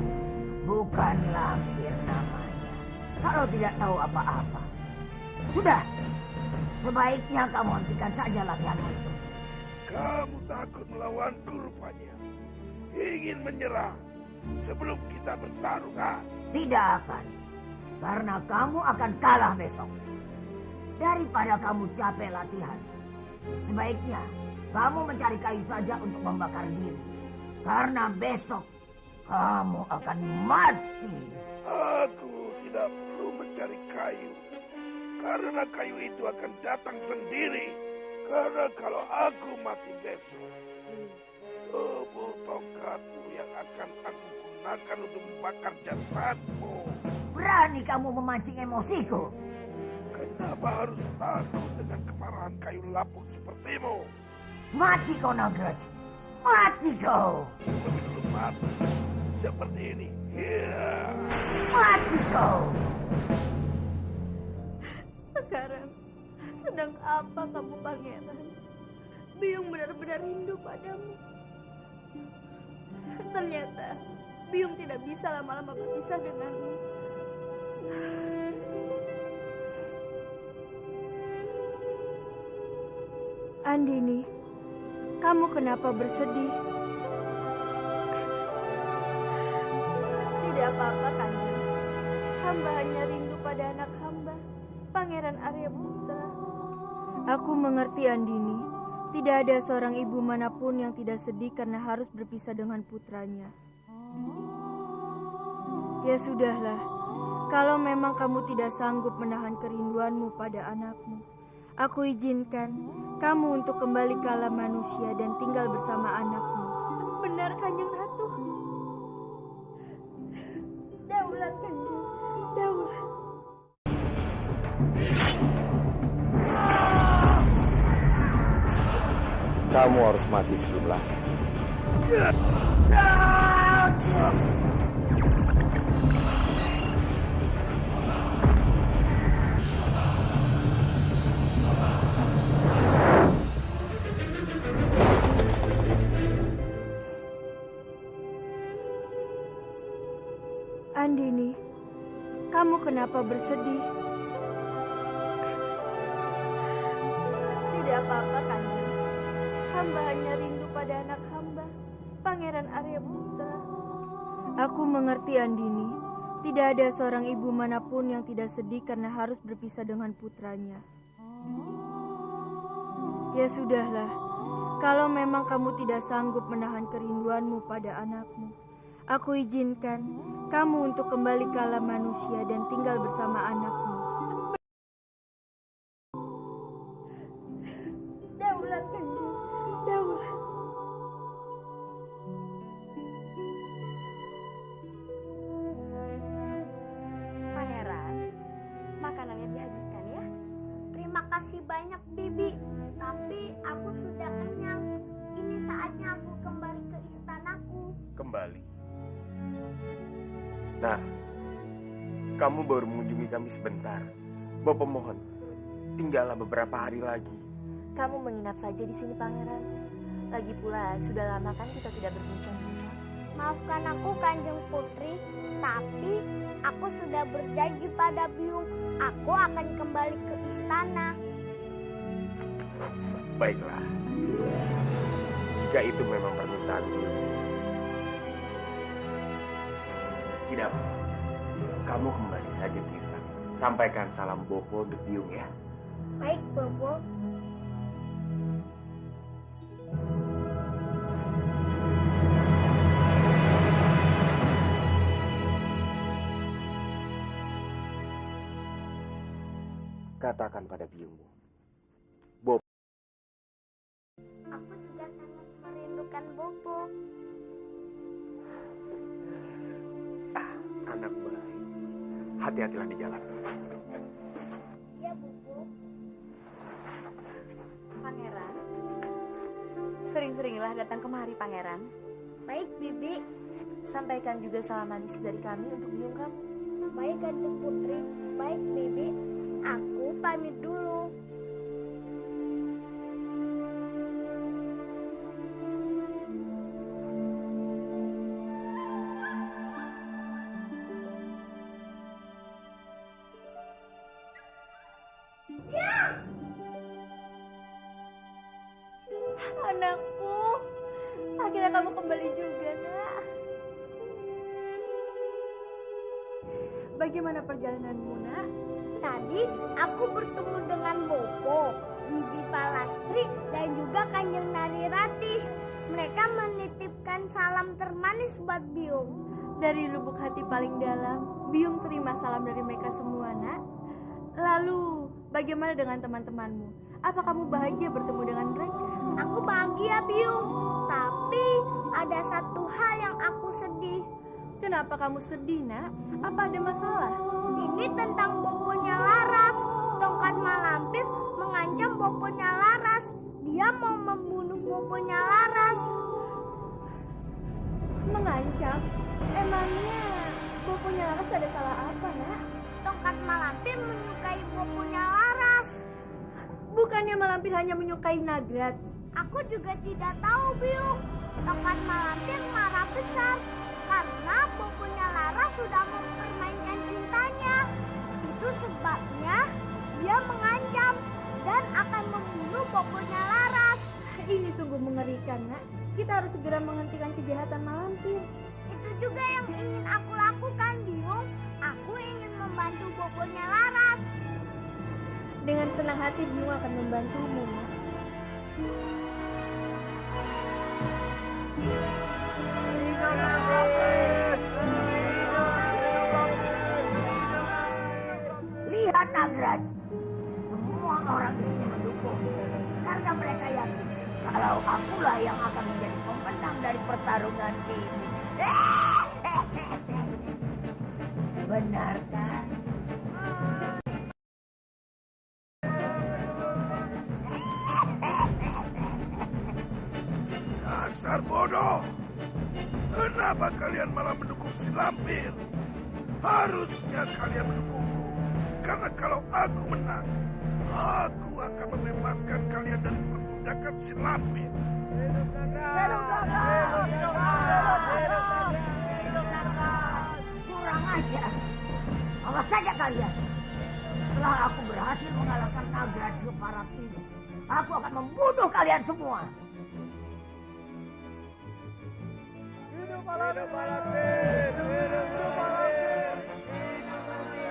Bukan lampir namanya. Kalau tidak tahu apa-apa. Sudah, sebaiknya kamu hentikan saja latihanmu itu. Kamu takut melawanku rupanya. Ingin menyerah sebelum kita bertarung, ha? Tidak akan. Karena kamu akan kalah besok. Daripada kamu capek latihan, sebaiknya kamu mencari kayu saja untuk membakar diri. Karena besok kamu akan mati. Aku tidak perlu mencari kayu. Karena kayu itu akan datang sendiri. Karena kalau aku mati besok, tubuh tongkatmu yang akan aku gunakan untuk membakar jasadmu. Berani kamu memancing emosiku? Kenapa harus takut dengan kemarahan kayu lapuk sepertimu? Mati kau, Nagraj. Mati kau. Lebih dulu mati seperti ini. Ya. Mati kau. Sekarang sedang apa kamu, pangeran? Biung benar-benar rindu padamu. Ternyata Biung tidak bisa lama-lama berpisah denganmu. Andini, kamu kenapa bersedih? Tidak apa-apa, Kanjeng. Hamba hanya rindu pada anak hamba, Pangeran Arya Putra. Aku mengerti, Andini. Tidak ada seorang ibu manapun yang tidak sedih karena harus berpisah dengan putranya. Ya sudahlah, kalau memang kamu tidak sanggup menahan kerinduanmu pada anakmu, aku izinkan kamu untuk kembali ke alam manusia dan tinggal bersama anakmu. Benar, Kanjeng Ratu. Daulat, Kanjeng. Daulat. Kamu harus mati sebelum lahir. Andini, kamu kenapa bersedih? Tidak apa-apa, Kanjeng. Hamba hanya rindu pada anak hamba, Pangeran Arya Putra. Aku mengerti, Andini. Tidak ada seorang ibu manapun yang tidak sedih karena harus berpisah dengan putranya. Ya sudahlah, kalau memang kamu tidak sanggup menahan kerinduanmu pada anakmu, aku izinkan kamu untuk kembali ke alam manusia dan tinggal bersama anakmu. Daulat, Kanjeng. Daulat. Pangeran, makanannya dihabiskan ya. Terima kasih banyak, Bibi. Tapi aku sudah kenyang. Ini saatnya aku kembali ke istanaku. Kembali. Nah, kamu baru mengunjungi kami sebentar. Bapak mohon, tinggallah beberapa hari lagi. Kamu menginap saja di sini, Pangeran. Lagi pula, sudah lama kan kita tidak berbincang-bincang. Maafkan aku, Kanjeng Putri, tapi aku sudah berjanji pada Biung, aku akan kembali ke istana. Baiklah. Jika itu memang permintaan Biung. Tidak apa. Kamu kembali saja ke istana. Sampaikan salam Bopo untuk Biung ya. Baik, Bobo. katakan pada biungmu. Aku juga sangat merindukan Bobo. Anak baik. Hati-hatilah di jalan. Iya, Bobo. Pangeran, sering-seringlah datang kemari, Pangeran. Baik, Bibi. Sampaikan juga salam manis dari kami untuk biung kamu. Baik, Kanjeng Putri. Baik, Bibi. Aku pamit dulu. Anakku, akhirnya kamu kembali juga, Nak. Bagaimana perjalananmu, Nak? Tadi aku bertemu dengan Bobo, Bibi Palastri, dan juga Kanjeng Narirati. Mereka menitipkan salam termanis buat Biung. Dari lubuk hati paling dalam, Biung terima salam dari mereka semua, Nak. Lalu, bagaimana dengan teman-temanmu? Apa kamu bahagia bertemu dengan mereka? Aku bahagia, Biung. Tapi ada satu hal yang aku sedih. Kenapa kamu sedih, Nak? Apa ada masalah? Ini tentang Bobonya Laras. Tongkat Malampir mengancam Bobonya Laras. Dia mau membunuh Bobonya Laras. Mengancam? Emangnya Bobonya Laras ada salah apa, Nak? Tongkat Malampir menyukai Bobonya Laras. Bukannya Malampir hanya menyukai Nagraj? Aku juga tidak tahu, Biung. Tongkat Malampir marah besar karena Bobonya Laras sudah mempermainkan cintanya. Itu sebabnya dia mengancam dan akan membunuh Bobonya Laras. Ini sungguh mengerikan, Nak. Kita harus segera menghentikan kejahatan Malampir. Itu juga yang ingin aku lakukan, Biung. Aku ingin membantu Bobonya Laras. Dengan senang hati Biung akan membantumu, Nak. Lihat Nagraj, semua orang di sini mendukung karena mereka yakin kalau akulah yang akan menjadi pemenang dari pertarungan ini. Benar kan? Dasar bodoh. Kenapa kalian malah mendukung si Lampir? Harusnya kalian mendukungku. Karena kalau aku menang, aku akan membebaskan kalian dari perbudakan si Lampir. Kurang ajar. Awas saja kalian. Setelah aku berhasil mengalahkan Nagraj Keparat ini, aku akan membunuh kalian semua.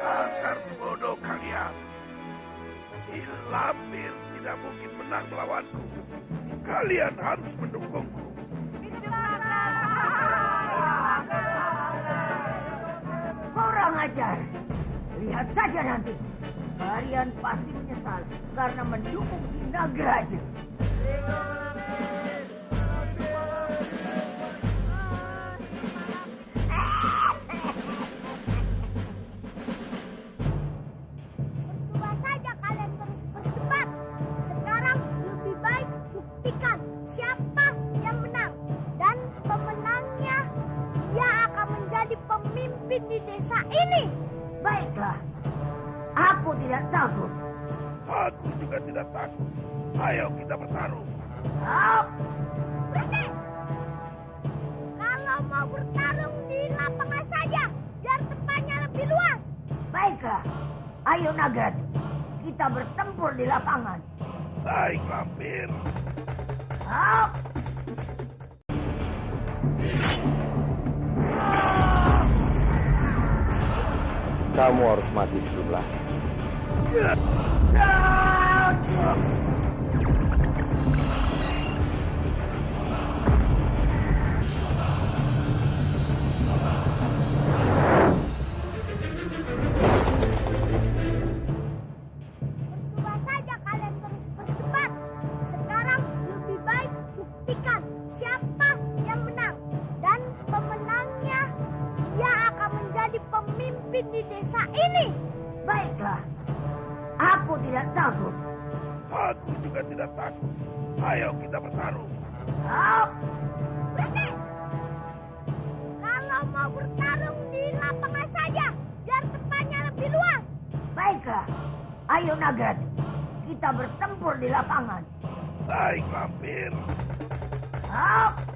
Dasar bodoh kalian. Si Lampir tidak mungkin menang melawanku. Kalian harus mendukungku. Kurang ajar. Lihat saja nanti. Kalian pasti menyesal karena mendukung si Nagraj. Coba saja kalian terus berdebat. Sekarang lebih baik buktikan siapa yang menang. Dan pemenangnya, dia akan menjadi pemimpin di desa ini. Baiklah. Aku tidak takut. Aku juga tidak takut. Ayo kita bertarung. Berhenti! Kalau mau bertarung di lapangan saja, biar tempatnya lebih luas. Baiklah. Ayo Nagraj. Kita bertempur di lapangan. Baik, Lampir. Kamu harus mati sebelum lahir. sulit di desa ini. Baiklah, aku tidak takut. Aku juga tidak takut. Ayo kita bertarung. Hap! Berhenti. Kalau mau bertarung di lapangan saja, biar tempatnya lebih luas. Baiklah, ayo Nagraj, kita bertempur di lapangan. Baik, lampir. Hap!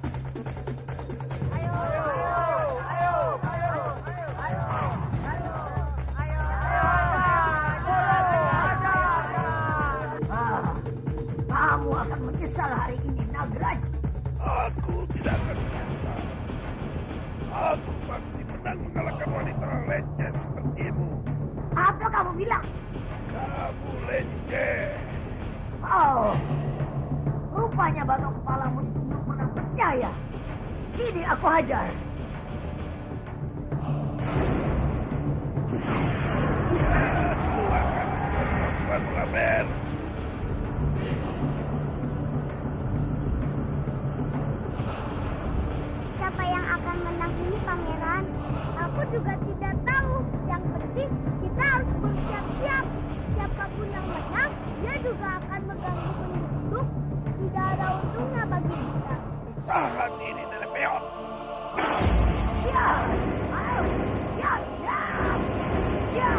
Kamu akan menyesal hari ini, Nagraj. Aku tidak akan menyesal. Aku pasti menang mengalahkan wanita leceh sepertimu. Apa kamu bilang? Kamu leceh. Oh, rupanya batok kepalamu itu belum pernah percaya. Sini aku hajar. Aku akan segera melakukan laber. Siapa yang akan menang ini, Pangeran? Aku juga tidak tahu. Yang penting kita harus bersiap-siap. Siapapun yang menang, dia juga akan mengganggu penduduk. Tidak ada untungnya bagi kita. Tahan ini, nenek peot. Ya, ayo, ya, ya, ya.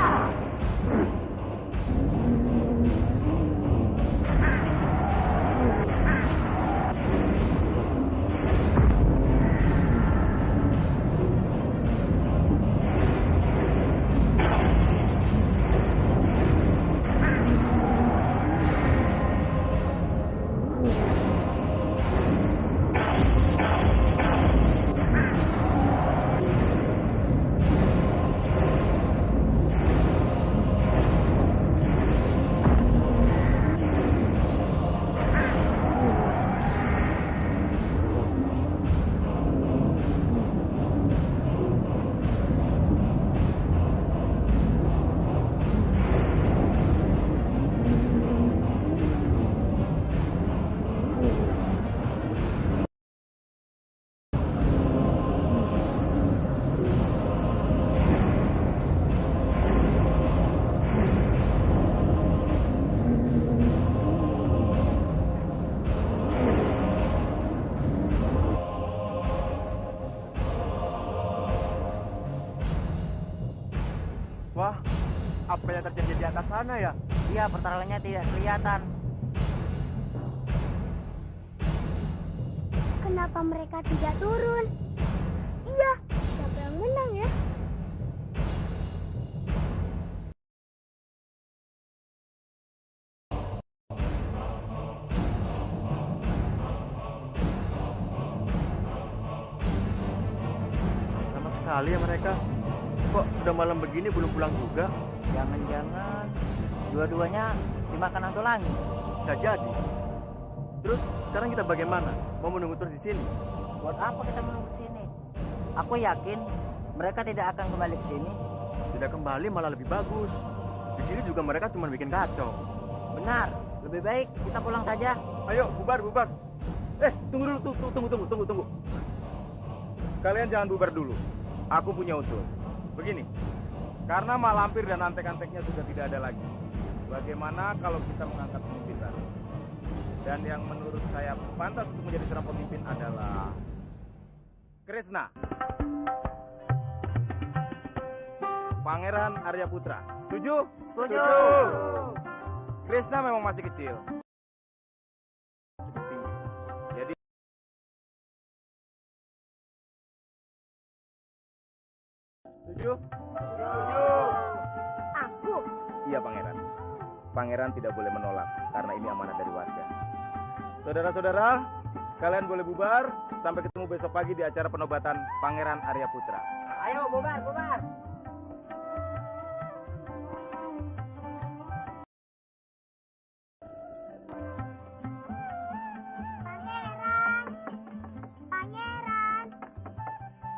Wah, apa yang terjadi di atas sana ya? Iya, pertarungannya tidak kelihatan. Kenapa mereka tidak turun? Iya, siapa yang menang ya? Lama sekali ya mereka. Kok sudah malam begini belum pulang juga? Jangan-jangan dua-duanya dimakan hantu langit. Bisa jadi. Terus sekarang kita bagaimana? Mau menunggu terus di sini? Buat apa kita menunggu di sini? Aku yakin mereka tidak akan kembali ke sini. Tidak kembali malah lebih bagus. Di sini juga mereka cuma bikin kacau. Benar, lebih baik kita pulang saja. Ayo, bubar, bubar. Tunggu dulu, tunggu. Kalian jangan bubar dulu. Aku punya usul. Begini, karena Mak Lampir dan antek-anteknya sudah tidak ada lagi. Bagaimana kalau kita mengangkat pemimpin baru? Dan yang menurut saya pantas untuk menjadi seorang pemimpin adalah Kresna, Pangeran Arya Putra. Setuju? Setuju. Kresna memang masih kecil, cukup tinggi. Jadi setuju? Aku. Iya, Pangeran. Pangeran tidak boleh menolak karena ini amanah dari warga. Saudara-saudara, kalian boleh bubar. Sampai ketemu besok pagi di acara penobatan Pangeran Arya Putra. Ayo, bubar, bubar.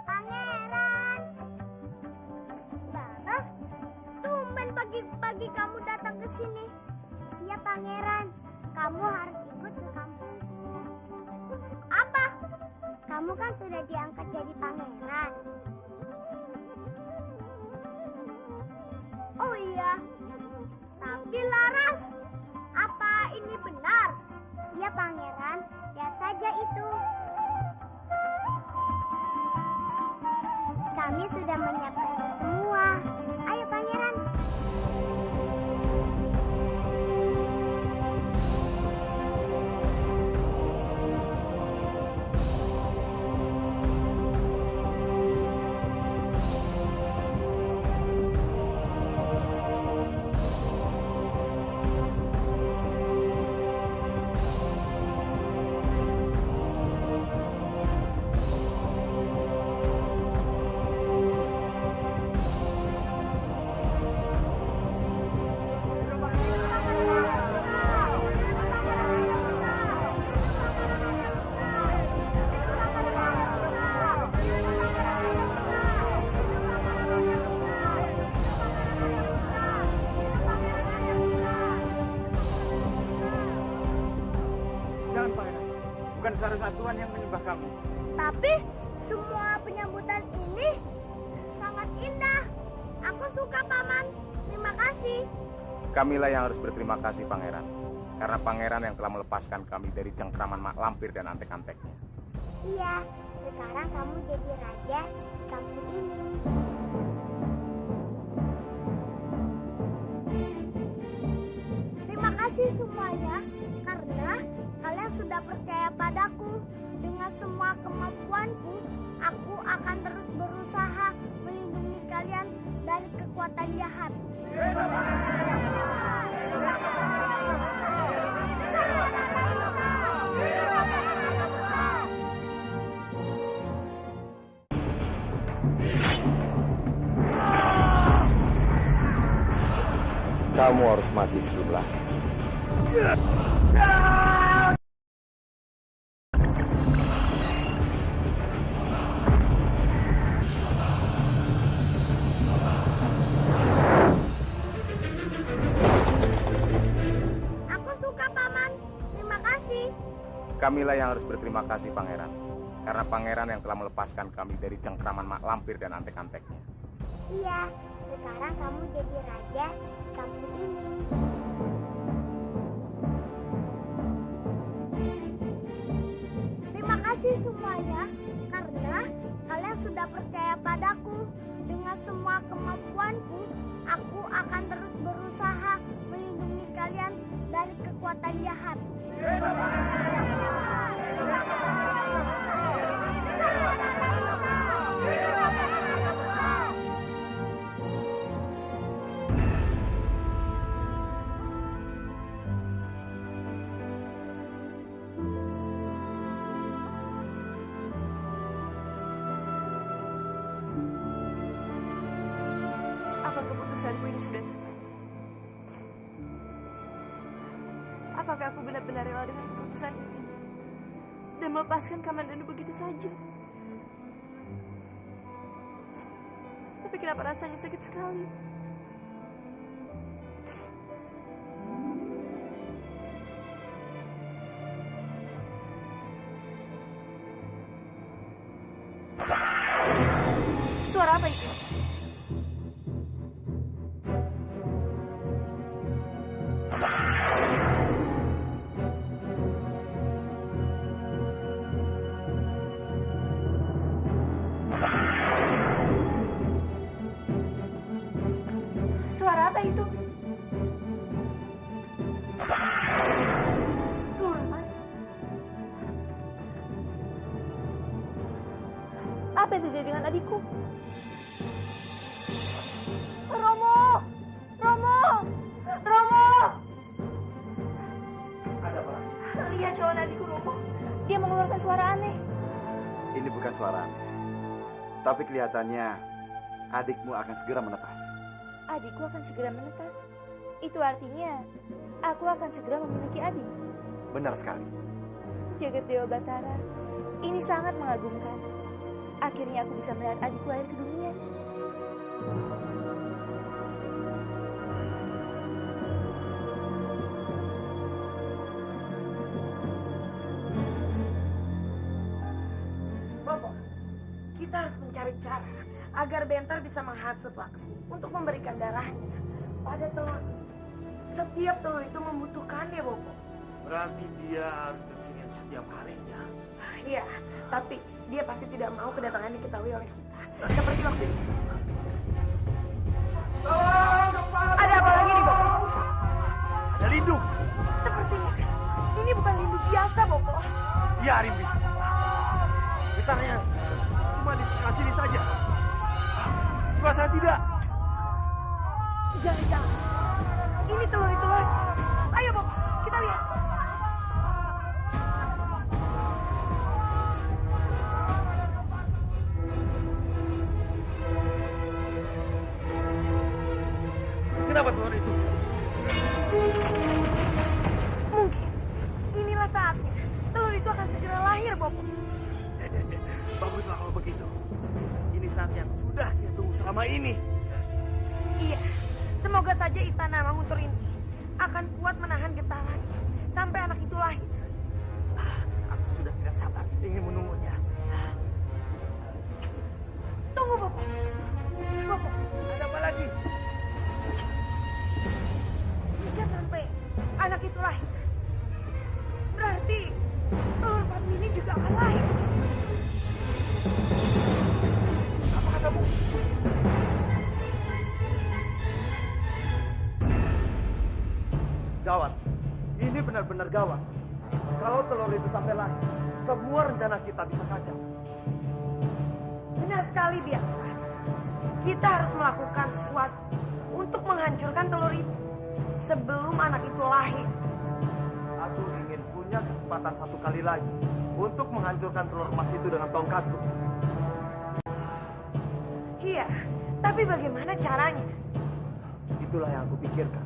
Pangeran. Bagas, tumben pagi-pagi kamu datang ke sini. Iya, Pangeran. Kamu harus ikut ke kampungku. Apa? Kamu kan sudah diangkat jadi pangeran. dia. Tapi Laras, apa ini benar? Iya pangeran, lihat saja itu. Kami sudah menyiapkannya semua. Ayo pangeran. Jangan pangeran, bukan seharusnya Tuhan yang menyembah kami. Tapi semua penyambutan ini sangat indah. Aku suka paman. Terima kasih. Kamilah yang harus berterima kasih pangeran, karena pangeran yang telah melepaskan kami dari cengkraman mak lampir dan antek-anteknya. Iya, sekarang kamu jadi raja di kampung ini. Terima kasih semuanya karena kalian sudah percaya padaku. Dengan semua kemampuanku, aku akan terus berusaha melindungi kalian dari kekuatan jahat. Kamu harus mati sebelum lahir. Aku suka paman. Terima kasih. Kamilah yang harus berterima kasih pangeran, karena pangeran yang telah melepaskan kami dari cengkraman mak lampir dan antek-anteknya. Iya, sekarang kamu jadi raja di kampung ini. Terima kasih semuanya karena kalian sudah percaya padaku. Dengan semua kemampuanku, aku akan terus berusaha melindungi kalian dari kekuatan jahat. Apa keputusanku ini sudah tepat? Apakah aku benar-benar rela dengan keputusan ini dan melepaskan Kamandanu begitu saja? Tapi kenapa rasanya sakit sekali? Suara apa itu? Suara apa itu? Telur emas. Apa yang terjadi dengan adikku? Romo! Romo! Romo! Ada apa? Lihat cowok adikku Romo. Dia mengeluarkan suara aneh. Ini bukan suara aneh. Tapi kelihatannya adikmu akan segera menetas. Adikku akan segera menetas. Itu artinya aku akan segera memiliki adik. Benar sekali. Jagat Dewa Batara, ini sangat mengagumkan. Akhirnya aku bisa melihat adikku lahir ke dunia. Bobo, kita harus mencari cara agar Bentar bisa menghasut Laksmi untuk memberikan darahnya. pada telur. Setiap telur itu membutuhkannya, Bopo. Berarti dia harus kesini setiap harinya. Iya, tapi dia pasti tidak mau kedatangan diketahui oleh kita. Seperti waktu itu. Ada apa lagi nih, Bopo? Ada lindung. Sepertinya ini bukan lindung biasa, Bopo. Ya, Rimbi. Gitarnya cuma di sebelah sini saja. Sebelah sana tidak. Jangan-jangan ini telur itu lagi. Ayo, Bopo, kita lihat. Kenapa telur itu? Mungkin inilah saatnya. Telur itu akan segera lahir, Bopo. Baguslah kalau begitu. Ini saat yang sudah kita tunggu selama ini. Iya, semoga saja istana Manguntur ini akan kuat menahan getaran sampai anak itu lahir. Aku sudah tidak sabar ingin menunggunya. Tunggu, Bopo. Bopo, Ada apa lagi? jika sampai anak itu lahir, berarti telur Padmi ini juga akan lahir. Apa katamu? Gawat. Ini benar-benar gawat. Kalau telur itu sampai lahir, semua rencana kita bisa kacau. Benar sekali, Bianca. Kita harus melakukan sesuatu untuk menghancurkan telur itu sebelum anak itu lahir. Aku ingin punya kesempatan satu kali lagi untuk menghancurkan telur emas itu dengan tongkatku. Iya, tapi bagaimana caranya? Itulah yang aku pikirkan.